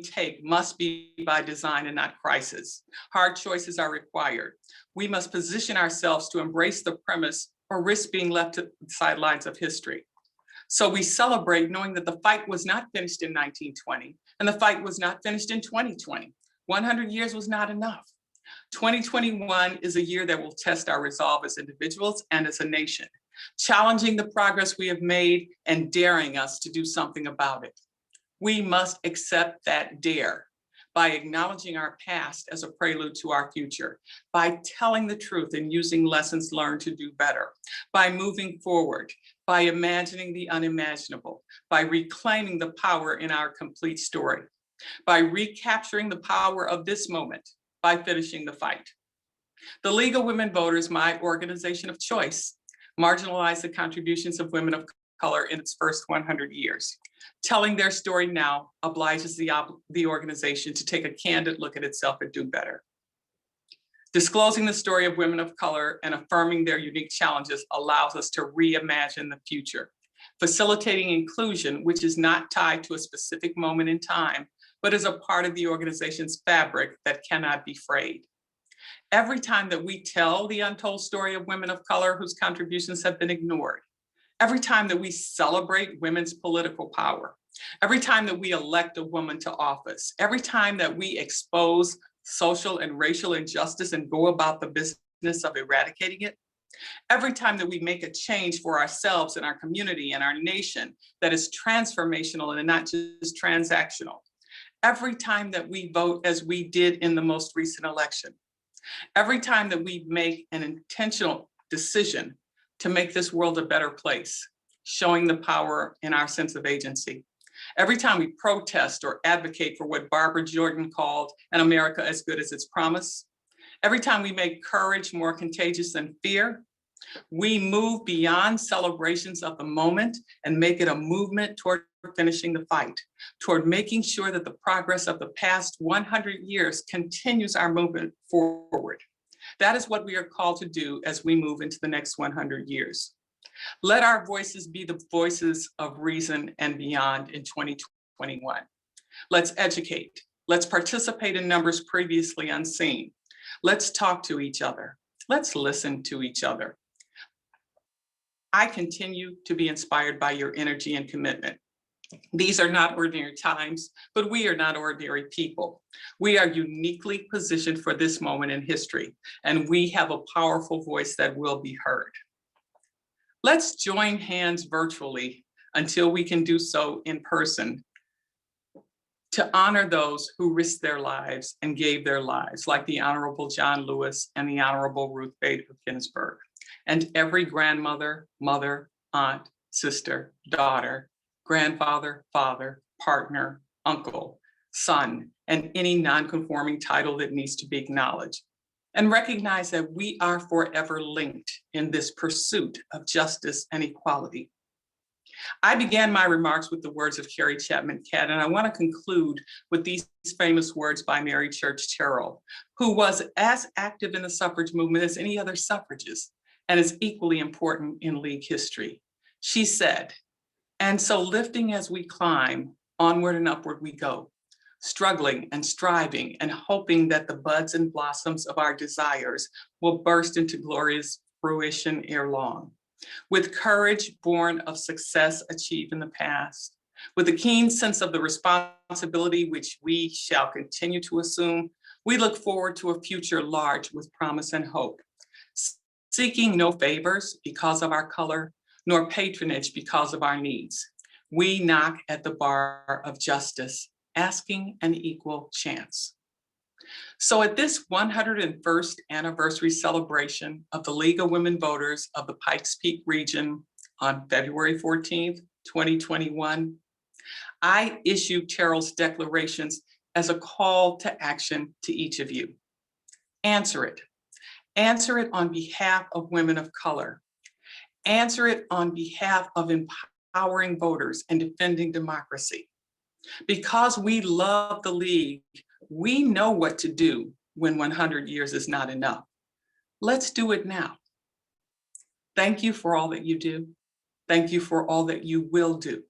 take must be by design and not crisis. Hard choices are required. We must position ourselves to embrace the premise or risk being left to the sidelines of history. So we celebrate knowing that the fight was not finished in 1920 and the fight was not finished in 2020. 100 years was not enough. 2021 is a year that will test our resolve as individuals and as a nation, challenging the progress we have made and daring us to do something about it. We must accept that dare by acknowledging our past as a prelude to our future, by telling the truth and using lessons learned to do better, by moving forward, by imagining the unimaginable, by reclaiming the power in our complete story, by recapturing the power of this moment, by finishing the fight. The League of Women Voters, my organization of choice, marginalized the contributions of women of color in its first 100 years. Telling their story now obliges the organization to take a candid look at itself and do better. Disclosing the story of women of color and affirming their unique challenges allows us to reimagine the future. Facilitating inclusion, which is not tied to a specific moment in time, but is a part of the organization's fabric that cannot be frayed. Every time that we tell the untold story of women of color whose contributions have been ignored, every time that we celebrate women's political power, every time that we elect a woman to office, every time that we expose social and racial injustice and go about the business of eradicating it, every time that we make a change for ourselves and our community and our nation that is transformational and not just transactional, every time that we vote as we did in the most recent election, every time that we make an intentional decision to make this world a better place, showing the power in our sense of agency, every time we protest or advocate for what Barbara Jordan called an America as good as its promise, every time we make courage more contagious than fear, we move beyond celebrations of the moment and make it a movement toward finishing the fight, toward making sure that the progress of the past 100 years continues our movement forward. That is what we are called to do as we move into the next 100 years. Let our voices be the voices of reason and beyond in 2021. Let's educate. Let's participate in numbers previously unseen. Let's talk to each other. Let's listen to each other. I continue to be inspired by your energy and commitment. These are not ordinary times, but we are not ordinary people. We are uniquely positioned for this moment in history, and we have a powerful voice that will be heard. Let's join hands virtually until we can do so in person to honor those who risked their lives and gave their lives, like the Honorable John Lewis and the Honorable Ruth Bader Ginsburg, and every grandmother, mother, aunt, sister, daughter, grandfather, father, partner, uncle, son, and any non-conforming title that needs to be acknowledged. And recognize that we are forever linked in this pursuit of justice and equality. I began my remarks with the words of Carrie Chapman Catt, and I want to conclude with these famous words by Mary Church Terrell, who was as active in the suffrage movement as any other suffragist, and is equally important in League history. She said, "And so lifting as we climb, onward and upward we go, struggling and striving and hoping that the buds and blossoms of our desires will burst into glorious fruition ere long. With courage born of success achieved in the past, with a keen sense of the responsibility which we shall continue to assume, we look forward to a future large with promise and hope, seeking no favors because of our color, nor patronage because of our needs. We knock at the bar of justice, asking an equal chance." So at this 101st anniversary celebration of the League of Women Voters of the Pikes Peak Region on February 14th, 2021, I issue Terrell's declarations as a call to action to each of you. Answer it. Answer it on behalf of women of color. Answer it on behalf of empowering voters and defending democracy. Because we love the League, we know what to do when 100 years is not enough. Let's do it now. Thank you for all that you do. Thank you for all that you will do.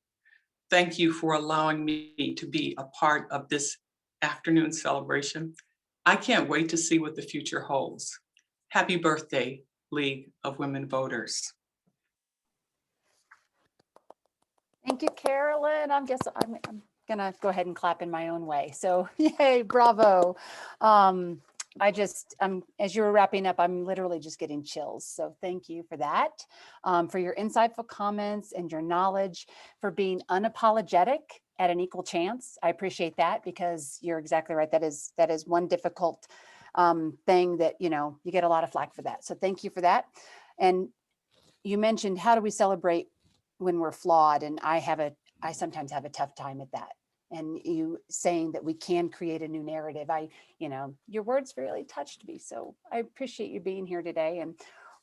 Thank you for allowing me to be a part of this afternoon celebration. I can't wait to see what the future holds. Happy birthday, League of Women Voters. Thank you, Carolyn. I'm gonna go ahead and clap in my own way. So yay, bravo. As you were wrapping up, I'm literally just getting chills. So thank you for that, for your insightful comments and your knowledge, for being unapologetic at an equal chance. I appreciate that, because you're exactly right. That is one difficult thing that, you get a lot of flack for that. So thank you for that. And you mentioned, how do we celebrate we're flawed, and I sometimes have a tough time at that. And you saying that we can create a new narrative, your words really touched me. So I appreciate you being here today. And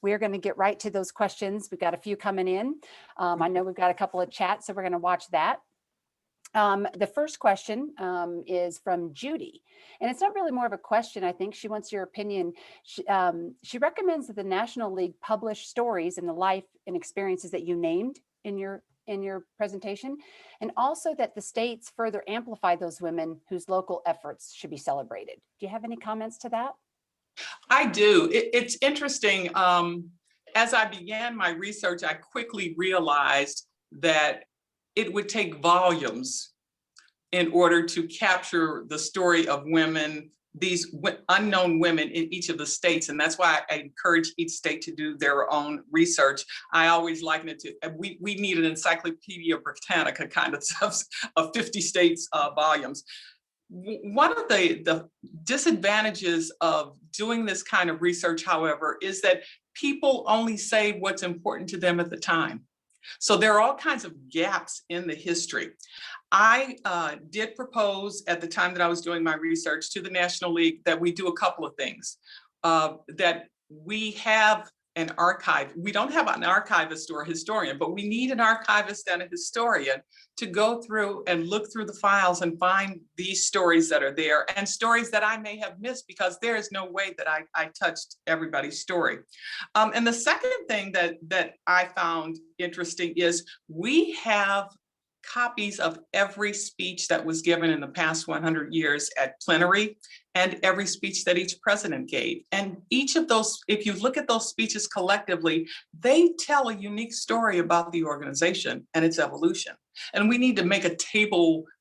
we're going to get right to those questions. We've got a few coming in. I know we've got a couple of chats, so we're going to watch that. The first question is from Judy, and it's not really more of a question. I think she wants your opinion. She recommends that the National League publish stories and the life and experiences that you named in your presentation, and also that the states further amplify those women whose local efforts should be celebrated. Do you have any comments to that? I do. It's interesting. As I began my research, I quickly realized that it would take volumes in order to capture the story of women, these unknown women in each of the states. And that's why I encourage each state to do their own research. I always liken it to, we need an Encyclopedia Britannica kind of stuff of 50 states volumes. One of the disadvantages of doing this kind of research, however, is that people only say what's important to them at the time. So there are all kinds of gaps in the history. I did propose at the time that I was doing my research to the National League that we do a couple of things, that we have an archive. We don't have an archivist or a historian, but we need an archivist and a historian to go through and look through the files and find these stories that are there and stories that I may have missed because there is no way that I touched everybody's story. And the second thing that I found interesting is we have copies of every speech that was given in the past 100 years at plenary and every speech that each president gave. And each of those, if you look at those speeches collectively, they tell a unique story about the organization and its evolution. And we need to make a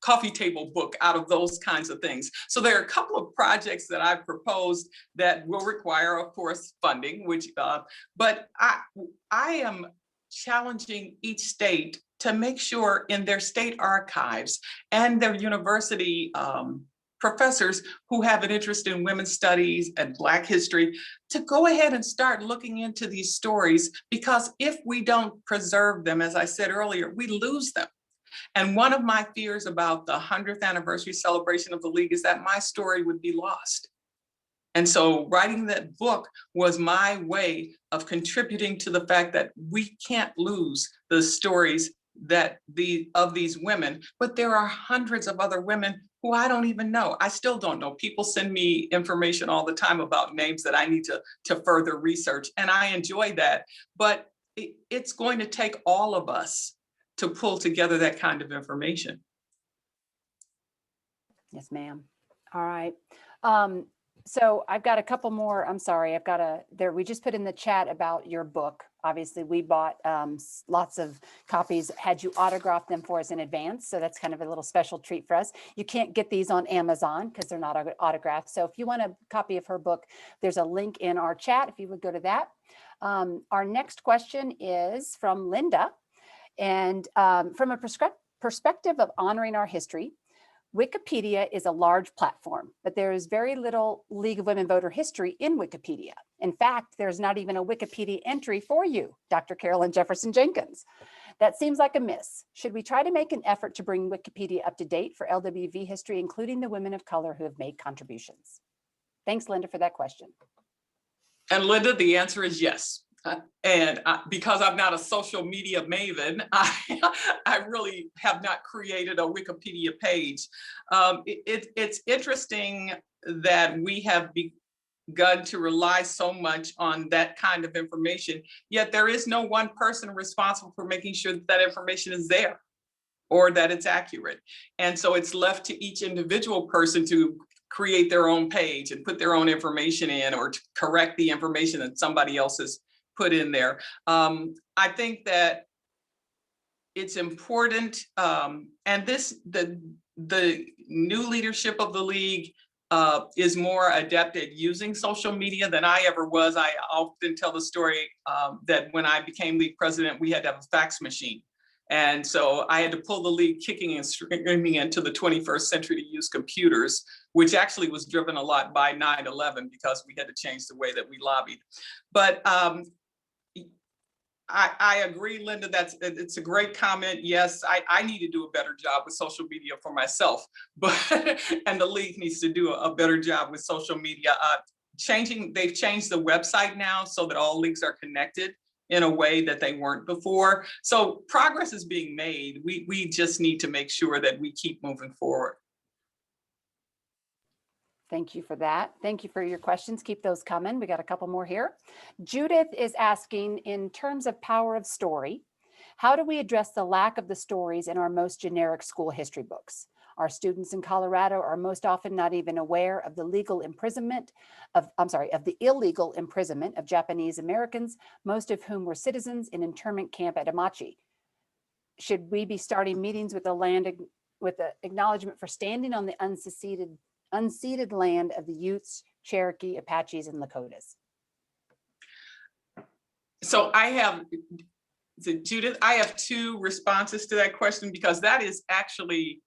coffee table book out of those kinds of things. So there are a couple of projects that I've proposed that will require, of course, funding, but I am challenging each state to make sure in their state archives and their university professors who have an interest in women's studies and Black history to go ahead and start looking into these stories, because if we don't preserve them, as I said earlier, we lose them. And one of my fears about the 100th anniversary celebration of the League is that my story would be lost. And so writing that book was my way of contributing to the fact that we can't lose the stories of these women, but there are hundreds of other women who I don't even know. I still don't know. People send me information all the time about names that I need to further research, and I enjoy that. But it's going to take all of us to pull together that kind of information. Yes, ma'am. All right. So I've got a couple more. I'm sorry. We just put in the chat about your book. Obviously, we bought lots of copies, had you autograph them for us in advance. So that's kind of a little special treat for us. You can't get these on Amazon because they're not autographed. So if you want a copy of her book, there's a link in our chat if you would go to that. Our next question is from Linda. And from a perspective of honoring our history, Wikipedia is a large platform, but there is very little League of Women Voter history in Wikipedia. In fact, there's not even a Wikipedia entry for you, Dr. Carolyn Jefferson-Jenkins. That seems like a miss. Should we try to make an effort to bring Wikipedia up to date for LWV history, including the women of color who have made contributions? Thanks, Linda, for that question. And Linda, the answer is yes. And because I'm not a social media maven, I really have not created a Wikipedia page. It's interesting that we have begun to rely so much on that kind of information, yet there is no one person responsible for making sure that that information is there or that it's accurate. And so it's left to each individual person to create their own page and put their own information in, or to correct the information that somebody else has put in there. I think that it's important, and the new leadership of the League is more adept at using social media than I ever was. I often tell the story that when I became League president, we had to have a fax machine. And so I had to pull the League kicking and screaming into the 21st century to use computers, which actually was driven a lot by 9/11 because we had to change the way that we lobbied. But I agree, Linda. It's a great comment. Yes, I need to do a better job with social media for myself, but and the league needs to do a better job with social media. They've changed the website now so that all leagues are connected in a way that they weren't before. So progress is being made. We just need to make sure that we keep moving forward. Thank you for that. Thank you for your questions. Keep those coming. We got a couple more here. Judith is asking, in terms of power of story, how do we address the lack of the stories in our most generic school history books? Our students in Colorado are most often not even aware of the illegal imprisonment of Japanese Americans, most of whom were citizens in internment camp at Amachi. Should we be starting meetings with the acknowledgement for standing on the unceded land of the Utes, Cherokee, Apaches, and Lakotas? So Judith, I have two responses to that question, because that is actually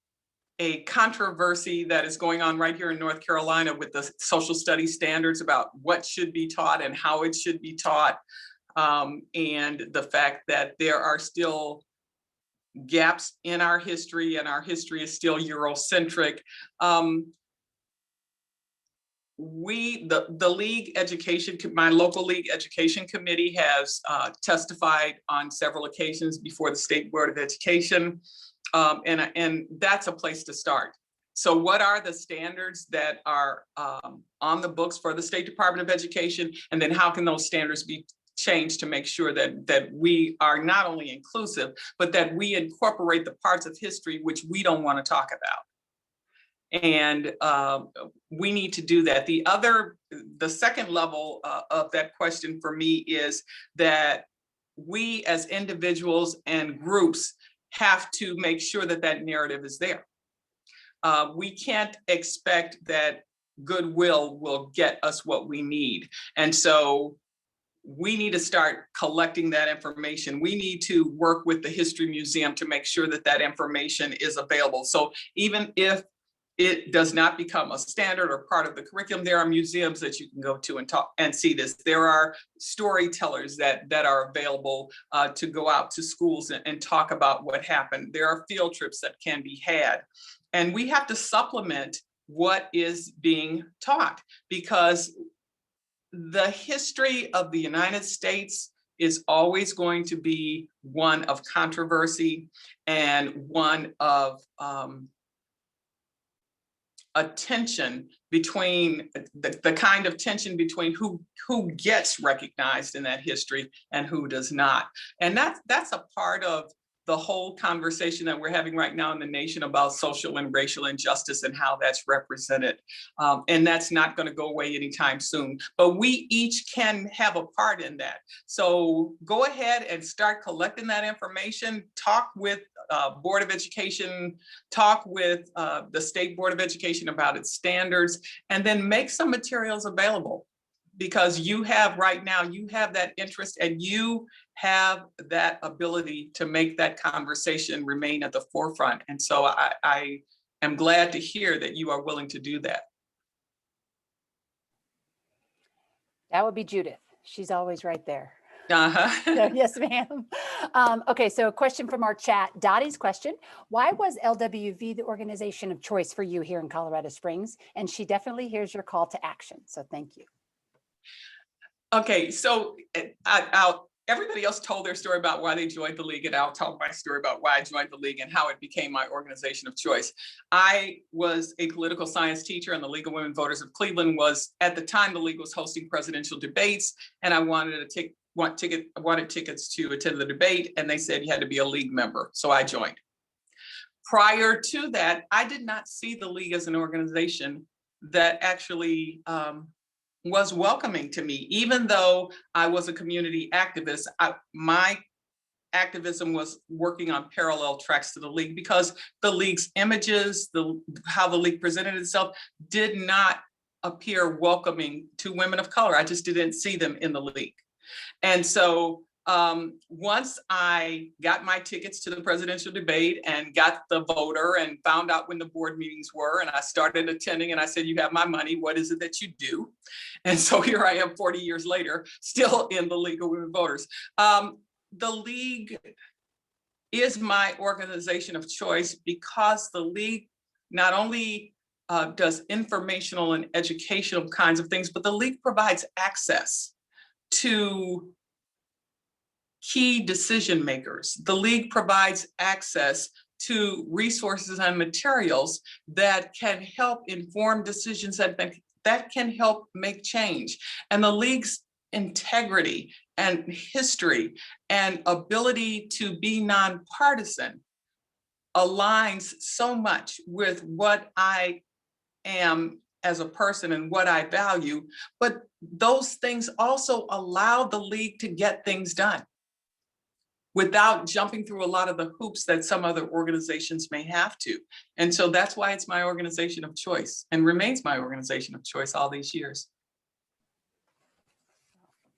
a controversy that is going on right here in North Carolina with the social studies standards about what should be taught and how it should be taught. And the fact that there are still gaps in our history, and our history is still Eurocentric. The league education, my local league education committee has testified on several occasions before the State Board of Education, and that's a place to start. So what are the standards that are on the books for the State Department of Education, and then how can those standards be changed to make sure that we are not only inclusive, but that we incorporate the parts of history which we don't want to talk about? And we need to do that. The second level of that question for me is that we as individuals and groups have to make sure that that narrative is there. We can't expect that goodwill will get us what we need. And so we need to start collecting that information. We need to work with the History Museum to make sure that that information is available. So even if it does not become a standard or part of the curriculum, there are museums that you can go to and talk and see this. There are storytellers that are available to go out to schools and talk about what happened. There are field trips that can be had. And we have to supplement what is being taught, because the history of the United States is always going to be one of controversy and one of a tension between the kind of tension between who gets recognized in that history and who does not. And that's a part of the whole conversation that we're having right now in the nation about social and racial injustice and how that's represented. And that's not going to go away anytime soon, but we each can have a part in that. So go ahead and start collecting that information, talk with Board of Education, talk with the State Board of Education about its standards, and then make some materials available. Because you have right now, you have that interest and you have that ability to make that conversation remain at the forefront. And so I am glad to hear that you are willing to do that. That would be Judith. She's always right there. Uh-huh. Yes, ma'am. Okay, so a question from our chat. Dottie's question: why was LWV the organization of choice for you here in Colorado Springs? And she definitely hears your call to action. So thank you. Okay, so everybody else told their story about why they joined the league, and I'll tell my story about why I joined the league and how it became my organization of choice. I was a political science teacher, and the League of Women Voters of Cleveland was, at the time, the league was hosting presidential debates, and I wanted tickets to attend the debate, and they said you had to be a league member, so I joined. Prior to that, I did not see the league as an organization that actually was welcoming to me. Even though I was a community activist, my activism was working on parallel tracks to the league, because the league's images, how the league presented itself, did not appear welcoming to women of color. I just didn't see them in the league. And so once I got my tickets to the presidential debate and got the voter and found out when the board meetings were, and I started attending, and I said, you have my money, what is it that you do? And so here I am 40 years later, still in the League of Women Voters. the League is my organization of choice because the League not only does informational and educational kinds of things, but the League provides access to key decision makers. The League provides access to resources and materials that can help inform decisions that can help make change. And the League's integrity and history and ability to be nonpartisan aligns so much with what I am as a person and what I value, but those things also allow the League to get things done without jumping through a lot of the hoops that some other organizations may have to. And so that's why it's my organization of choice and remains my organization of choice all these years.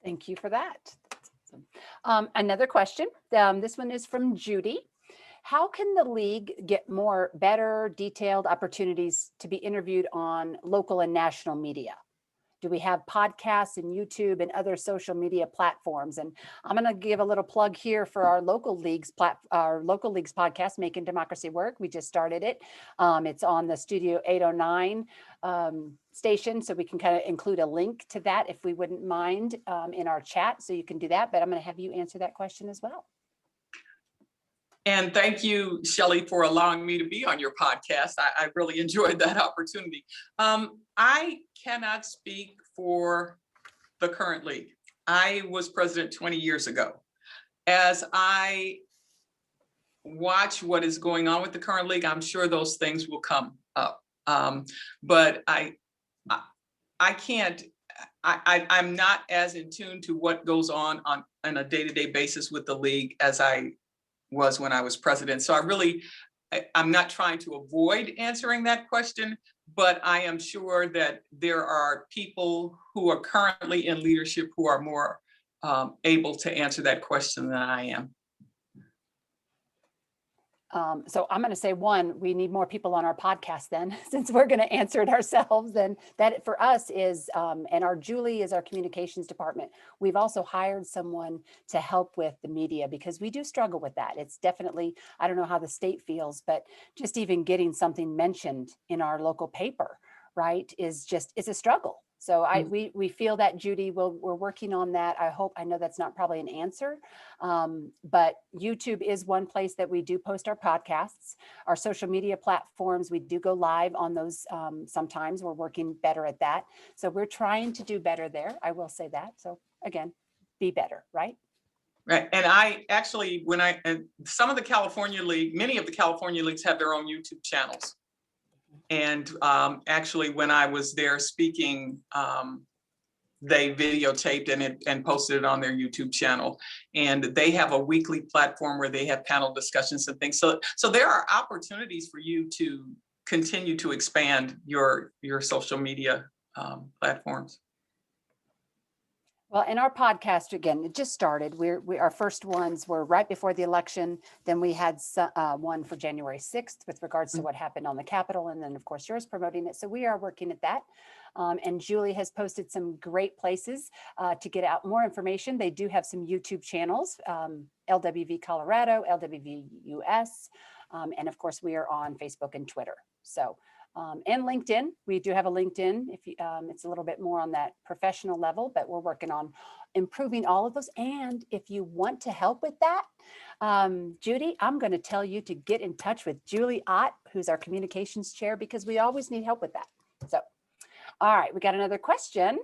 Thank you for that. That's awesome. Another question. This one is from Judy. How can the League get more better detailed opportunities to be interviewed on local and national media? Do we have podcasts and YouTube and other social media platforms? And I'm going to give a little plug here for our local leagues podcast, Making Democracy Work. We just started it. It's on the Studio 809 station, so we can kind of include a link to that if we wouldn't mind in our chat. So you can do that, but I'm going to have you answer that question as well. And thank you, Shelley, for allowing me to be on your podcast. I really enjoyed that opportunity. I cannot speak for the current League. I was president 20 years ago. As I watch what is going on with the current League, I'm sure those things will come up. But I'm not as in tune to what goes on a day-to-day basis with the League as I was when I was president. So I'm not trying to avoid answering that question, but I am sure that there are people who are currently in leadership who are more able to answer that question than I am. So I'm going to say, one, we need more people on our podcast then, since we're going to answer it ourselves. And that for us is, and our Julie is our communications department. We've also hired someone to help with the media because we do struggle with that. It's definitely, I don't know how the state feels, but just even getting something mentioned in our local paper, right, is a struggle. So we feel that, Judy, we're working on that. I know that's not probably an answer, but YouTube is one place that we do post our podcasts. Our social media platforms, we do go live on those sometimes. We're working better at that. So we're trying to do better there. I will say that. So again, be better, right? Right. And I actually, some of the California League, many of the California Leagues have their own YouTube channels. And actually, when I was there speaking, they videotaped and posted it on their YouTube channel. And they have a weekly platform where they have panel discussions and things. So there are opportunities for you to continue to expand your social media platforms. Well, in our podcast, again, it just started. Our first ones were right before the election. Then we had one for January 6th with regards to what happened on the Capitol. And then, of course, yours promoting it. So we are working at that. And Julie has posted some great places to get out more information. They do have some YouTube channels, LWV Colorado, LWV US. And of course, we are on Facebook and Twitter. So. And LinkedIn, we do have a LinkedIn. If you, it's a little bit more on that professional level, but we're working on improving all of those. And if you want to help with that, Judy, I'm going to tell you to get in touch with Julie Ott, who's our communications chair, because we always need help with that. So, all right, we got another question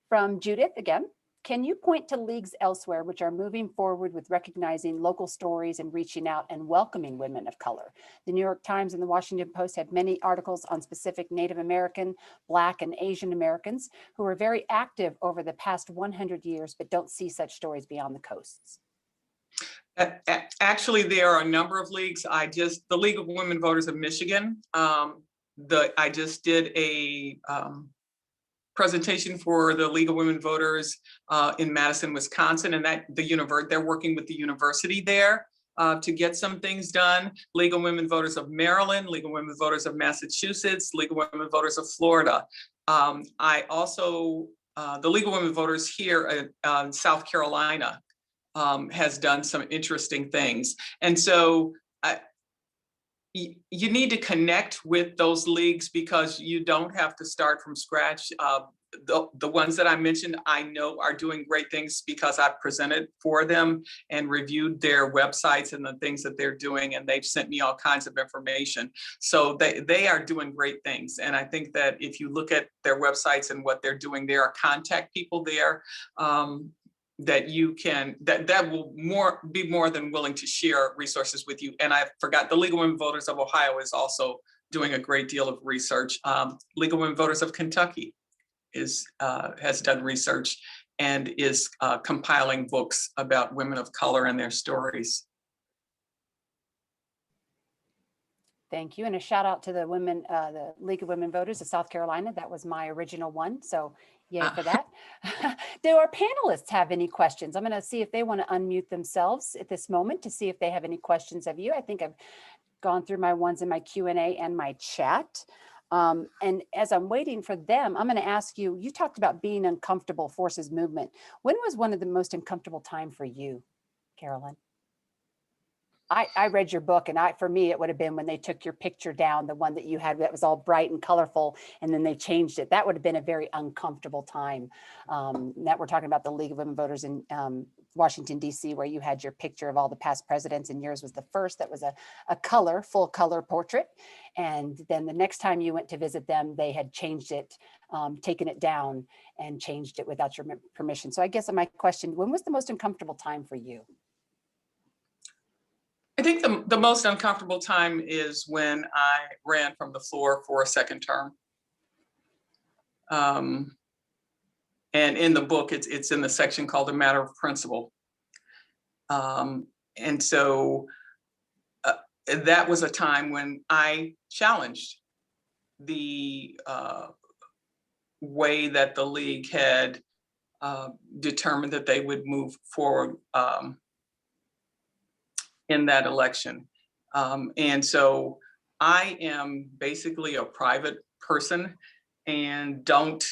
from Judith again. Can you point to leagues elsewhere which are moving forward with recognizing local stories and reaching out and welcoming women of color? The New York Times and the Washington Post have many articles on specific Native American, Black, and Asian Americans who are very active over the past 100 years, but don't see such stories beyond the coasts. Actually, there are a number of leagues. The League of Women Voters of Michigan, I just did a presentation for the League of Women Voters in Madison, Wisconsin, and they're working with the university there to get some things done. League of Women Voters of Maryland, League of Women Voters of Massachusetts, League of Women Voters of Florida. I also, the League of Women Voters here in South Carolina has done some interesting things. And so you need to connect with those leagues because you don't have to start from scratch. The ones that I mentioned, I know are doing great things because I've presented for them and reviewed their websites and the things that they're doing, and they've sent me all kinds of information. So they are doing great things. And I think that if you look at their websites and what they're doing, there are contact people there that you can, that will be more than willing to share resources with you. And I forgot, the League of Women Voters of Ohio is also doing a great deal of research. League of Women Voters of Kentucky has done research and is compiling books about women of color and their stories. Thank you. And a shout out to the the League of Women Voters of South Carolina. That was my original one. So yay for that. Do our panelists have any questions? I'm going to see if they want to unmute themselves at this moment to see if they have any questions of you. I think I've gone through my ones in my Q&A and my chat. And as I'm waiting for them, I'm going to ask you, you talked about being uncomfortable forces movement. When was one of the most uncomfortable time for you, Carolyn? I read your book, and for me, it would have been when they took your picture down, the one that you had that was all bright and colorful, and then they changed it. That would have been a very uncomfortable time. That we're talking about the League of Women Voters in Washington, D.C., where you had your picture of all the past presidents, and yours was the first that was a full color portrait. And then the next time you went to visit them, they had changed it, taken it down and changed it without your permission. So I guess my question, when was the most uncomfortable time for you? I think the most uncomfortable time is when I ran from the floor for a second term. And in the book, it's in the section called A Matter of Principle. And so that was a time when I challenged the way that the league had determined that they would move forward in that election. And so I am basically a private person and don't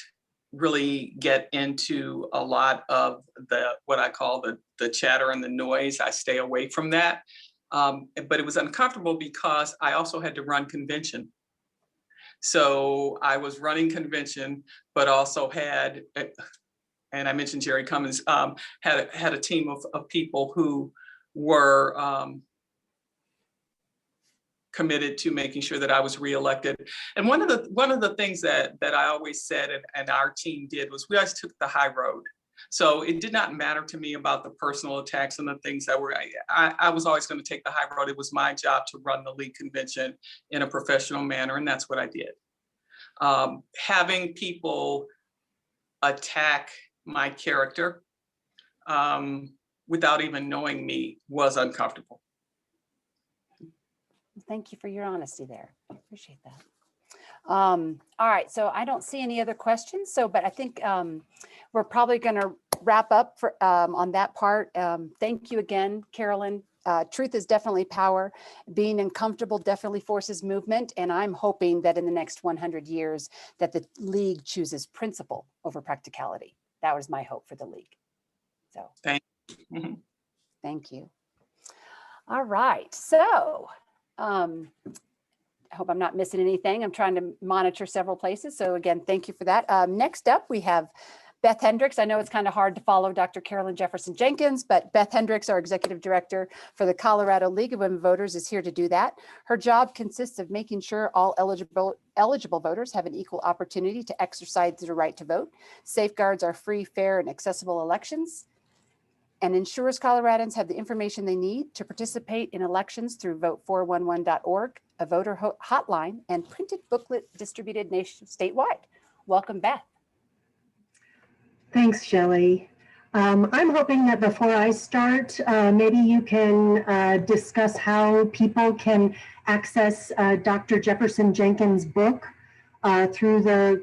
really get into a lot of what I call the chatter and the noise. I stay away from that. But it was uncomfortable because I also had to run convention. So I was running convention, but also had, and I mentioned Jerry Cummins, had a team of people who were committed to making sure that I was reelected. And one of the things that I always said and our team did was we always took the high road. So it did not matter to me about the personal attacks and the things that were, I was always going to take the high road. It was my job to run the league convention in a professional manner, and that's what I did. Having people attack my character without even knowing me was uncomfortable. Thank you for your honesty there. I appreciate that. All right, so I don't see any other questions. But I think we're probably going to wrap up on that part. Thank you again, Carolyn. Truth is definitely power. Being uncomfortable definitely forces movement. And I'm hoping that in the next 100 years that the league chooses principle over practicality. That was my hope for the league. So thank you. Thank you. All right, so I hope I'm not missing anything. I'm trying to monitor several places. So again, thank you for that. Next up, we have Beth Hendricks. I know it's kind of hard to follow Dr. Carolyn Jefferson-Jenkins, but Beth Hendricks, our Executive Director for the Colorado League of Women Voters, is here to do that. Her job consists of making sure all eligible voters have an equal opportunity to exercise their right to vote, safeguards our free, fair, and accessible elections, and ensures Coloradans have the information they need to participate in elections through vote411.org, a voter hotline, and printed booklet distributed statewide. Welcome, Beth. Thanks, Shelley. I'm hoping that before I start, maybe you can discuss how people can access Dr. Jefferson-Jenkins' book through your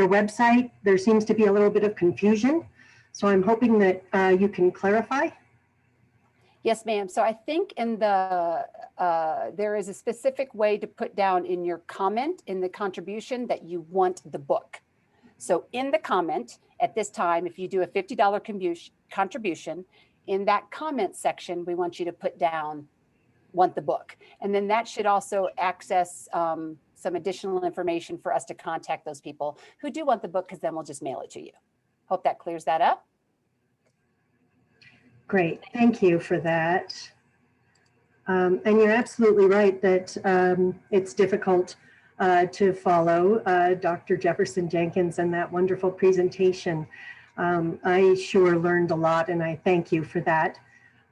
website. There seems to be a little bit of confusion. So I'm hoping that you can clarify. Yes, ma'am. So I think in there is a specific way to put down in your comment in the contribution that you want the book. So in the comment at this time, if you do a $50 contribution, in that comment section, we want you to put down want the book. And then that should also access some additional information for us to contact those people who do want the book, because then we'll just mail it to you. Hope that clears that up. Great, thank you for that. And you're absolutely right that it's difficult to follow Dr. Jefferson-Jenkins and that wonderful presentation. I sure learned a lot, and I thank you for that.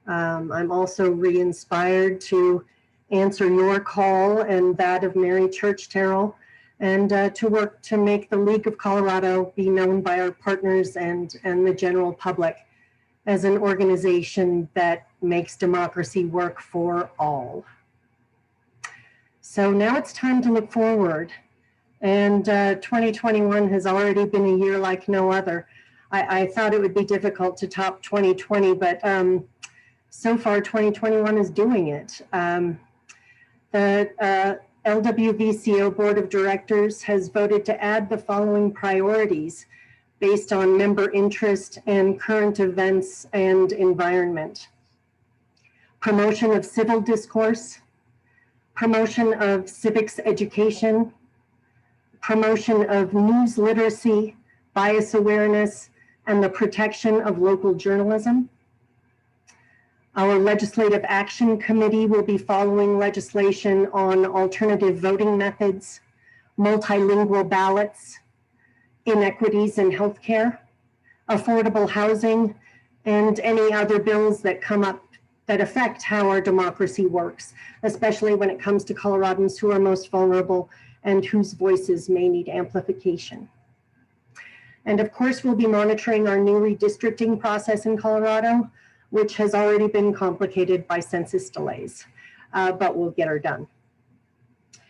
I'm also re-inspired to answer your call and that of Mary Church Terrell, and to work to make the League of Colorado be known by our partners and the general public as an organization that makes democracy work for all. So now it's time to look forward. And 2021 has already been a year like no other. I thought it would be difficult to top 2020, but so far 2021 is doing it. The LWVCO Board of Directors has voted to add the following priorities based on member interest and current events and environment: promotion of civil discourse, promotion of civics education, promotion of news literacy, bias awareness, and the protection of local journalism. Our Legislative Action Committee will be following legislation on alternative voting methods, multilingual ballots, inequities in healthcare, affordable housing, and any other bills that come up that affect how our democracy works, especially when it comes to Coloradans who are most vulnerable and whose voices may need amplification. And of course, we'll be monitoring our new redistricting process in Colorado, which has already been complicated by census delays, but we'll get her done.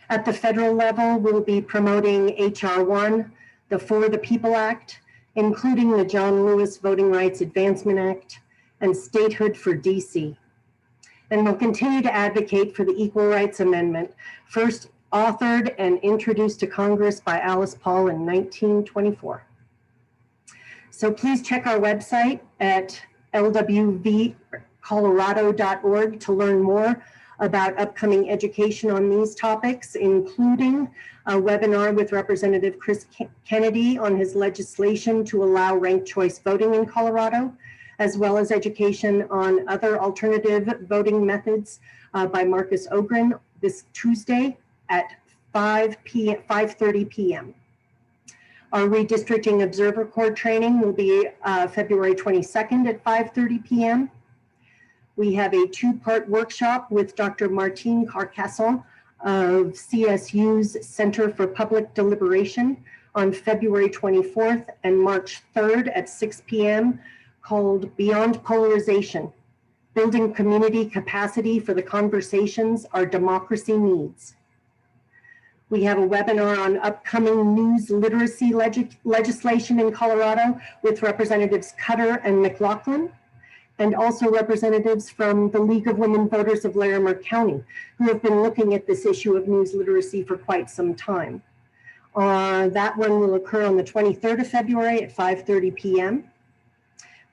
At the federal level, we'll be promoting HR 1, the For the People Act, including the John Lewis Voting Rights Advancement Act, and Statehood for DC. And we'll continue to advocate for the Equal Rights Amendment, first authored and introduced to Congress by Alice Paul in 1924. So please check our website at lwvcolorado.org to learn more about upcoming education on these topics, including a webinar with Representative Chris Kennedy on his legislation to allow ranked choice voting in Colorado, as well as education on other alternative voting methods by Marcus Ogren this Tuesday at 5:30 p.m. Our redistricting observer corps training will be February 22nd at 5:30 p.m. We have a two-part workshop with Dr. Martine Carcassonne of CSU's Center for Public Deliberation on February 24th and March 3rd at 6 p.m. called Beyond Polarization, Building Community Capacity for the Conversations Our Democracy Needs. We have a webinar on upcoming news literacy legislation in Colorado with Representatives Cutter and McLaughlin, and also representatives from the League of Women Voters of Larimer County, who have been looking at this issue of news literacy for quite some time. That one will occur on the 23rd of February at 5:30 p.m.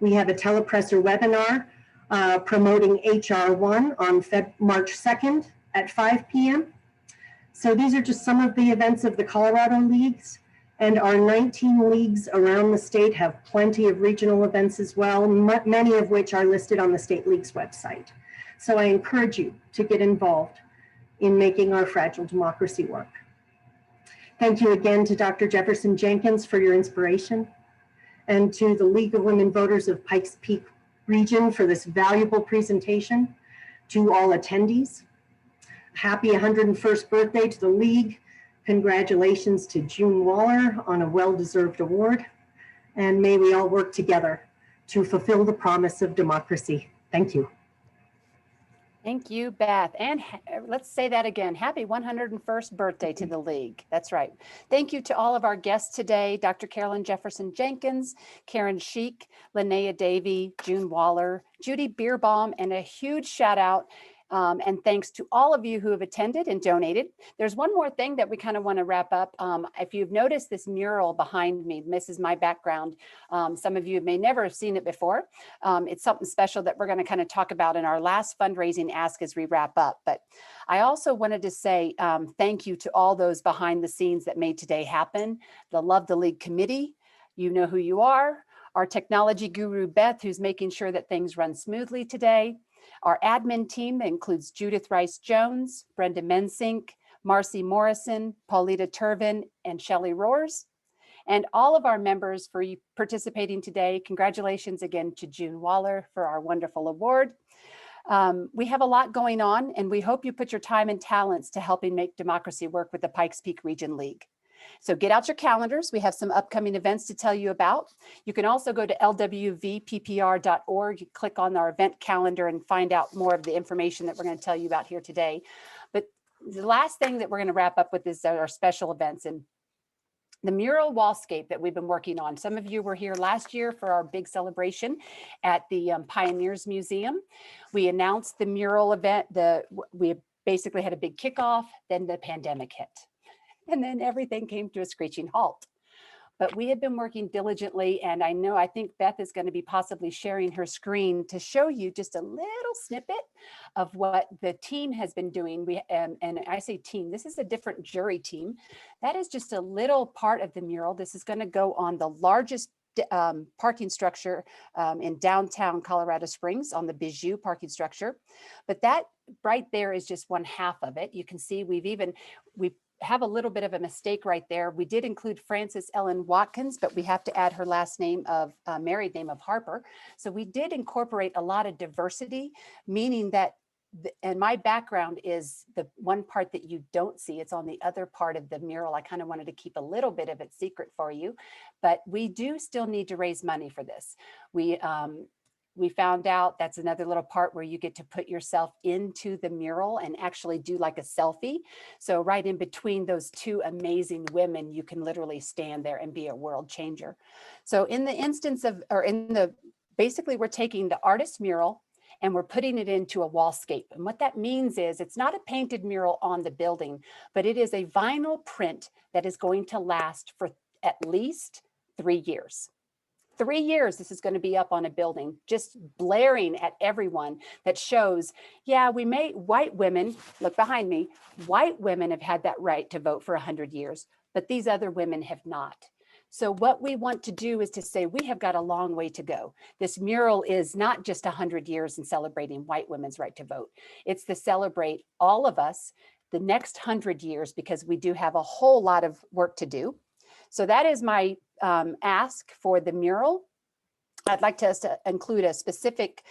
We have a telepresser webinar promoting HR 1 on March 2nd at 5 p.m. So these are just some of the events of the Colorado leagues, and our 19 leagues around the state have plenty of regional events as well, many of which are listed on the state league's website. So I encourage you to get involved in making our fragile democracy work. Thank you again to Dr. Jefferson-Jenkins for your inspiration, and to the League of Women Voters of Pikes Peak Region for this valuable presentation. To all attendees, happy 101st birthday to the League. Congratulations to June Waller on a well-deserved award. And may we all work together to fulfill the promise of democracy. Thank you. Thank you, Beth. And let's say that again. Happy 101st birthday to the League. That's right. Thank you to all of our guests today, Dr. Carolyn Jefferson-Jenkins, Karen Sheik, Linnea Davey, June Waller, Judy Bierbaum, and a huge shout out And thanks to all of you who have attended and donated. There's one more thing that we kind of want to wrap up. If you've noticed this mural behind me, this is my background. Some of you may never have seen it before. It's something special that we're going to kind of talk about in our last fundraising ask as we wrap up. But I also wanted to say thank you to all those behind the scenes that made today happen. The Love the League committee, you know who you are. Our technology guru, Beth, who's making sure that things run smoothly today. Our admin team that includes Judith Rice-Jones, Brenda Mensink, Marcy Morrison, Paulita Turvin, and Shelley Roars. And all of our members for participating today. Congratulations again to June Waller for our wonderful award. We have a lot going on, and we hope you put your time and talents to helping make democracy work with the Pikes Peak Region League. So get out your calendars. We have some upcoming events to tell you about. You can also go to lwvppr.org, you click on our event calendar and find out more of the information that we're going to tell you about here today. But the last thing that we're going to wrap up with is our special events. And the mural wallscape that we've been working on. Some of you were here last year for our big celebration at the Pioneers Museum. We announced the mural event. We basically had a big kickoff, then the pandemic hit. And then everything came to a screeching halt. But we have been working diligently, and I think Beth is going to be possibly sharing her screen to show you just a little snippet of what the team has been doing. And I say team, this is a different jury team. That is just a little part of the mural. This is going to go on the largest parking structure in downtown Colorado Springs, on the Bijou parking structure. But that right there is just one half of it. You can see we have a little bit of a mistake right there. We did include Frances Ellen Watkins, but we have to add her last name of married name of Harper. So we did incorporate a lot of diversity, meaning that, and my background is the one part that you don't see. It's on the other part of the mural. I kind of wanted to keep a little bit of it secret for you, but we do still need to raise money for this. We found out that's another little part where you get to put yourself into the mural and actually do like a selfie. So right in between those two amazing women, you can literally stand there and be a world changer. So in the instance of, basically we're taking the artist mural and we're putting it into a wallscape. And what that means is it's not a painted mural on the building, but it is a vinyl print that is going to last for at least 3 years. 3 years, this is going to be up on a building, just blaring at everyone that shows, yeah, white women, look behind me, white women have had that right to vote for 100 years, but these other women have not. So what we want to do is to say, we have got a long way to go. This mural is not just 100 years in celebrating white women's right to vote. It's to celebrate all of us the next 100 years, because we do have a whole lot of work to do. So that is my ask for the mural. I'd like us to include a specific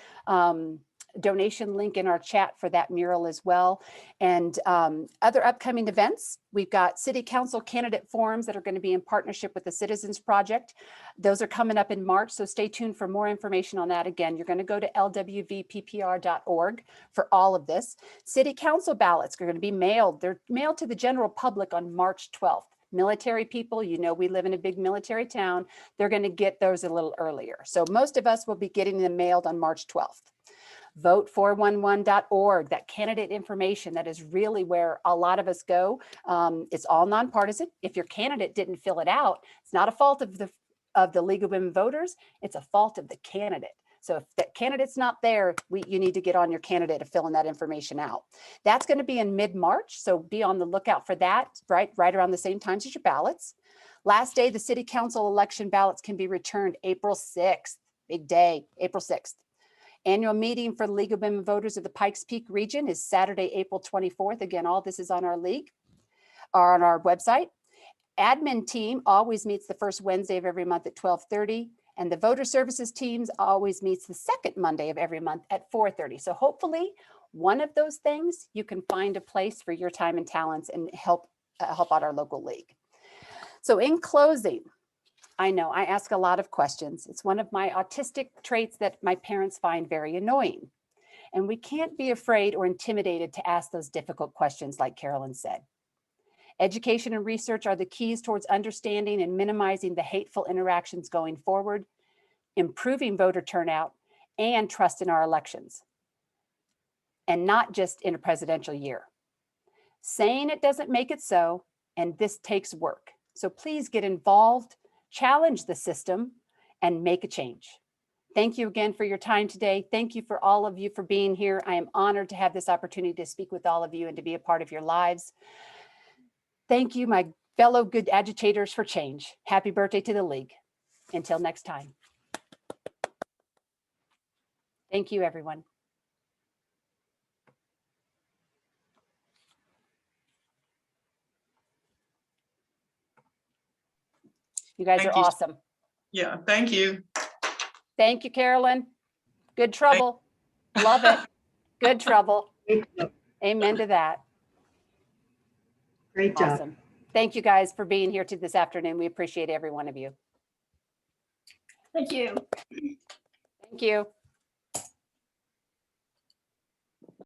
donation link in our chat for that mural as well. And other upcoming events, we've got city council candidate forums that are going to be in partnership with the Citizens Project. Those are coming up in March, so stay tuned for more information on that. Again, you're going to go to lwvppr.org for all of this. City council ballots are going to be mailed. They're mailed to the general public on March 12th. Military people, you know, we live in a big military town. They're going to get those a little earlier. So most of us will be getting them mailed on March 12th. Vote411.org, that candidate information, that is really where a lot of us go. It's all nonpartisan. If your candidate didn't fill it out, it's not a fault of the League of Women Voters, it's a fault of the candidate. So if that candidate's not there, you need to get on your candidate to fill in that information out. That's going to be in mid-March, so be on the lookout for that, right around the same times as your ballots. Last day, the city council election ballots can be returned April 6th, big day, April 6th. Annual meeting for the League of Women Voters of the Pikes Peak region is Saturday, April 24th. Again, all this is on our league or on our website. Admin team always meets the first Wednesday of every month at 12:30. And the voter services teams always meets the second Monday of every month at 4:30. So hopefully one of those things, you can find a place for your time and talents and help out our local league. So in closing, I know I ask a lot of questions. It's one of my autistic traits that my parents find very annoying. And we can't be afraid or intimidated to ask those difficult questions, like Carolyn said. Education and research are the keys towards understanding and minimizing the hateful interactions going forward, improving voter turnout, and trust in our elections. and not just in a presidential year. Saying it doesn't make it so, and this takes work. So please get involved, challenge the system, and make a change. Thank you again for your time today. Thank you for all of you for being here. I am honored to have this opportunity to speak with all of you and to be a part of your lives. Thank you, my fellow good agitators, for change. Happy birthday to the League. Until next time. Thank you, everyone. You guys Thank are you. awesome. Yeah, thank you. Thank you, Carolyn. Good trouble. Love it. Good trouble. Amen to that. Great job. Awesome. Thank you guys for being here this afternoon. We appreciate every one of you. Thank you. Thank you.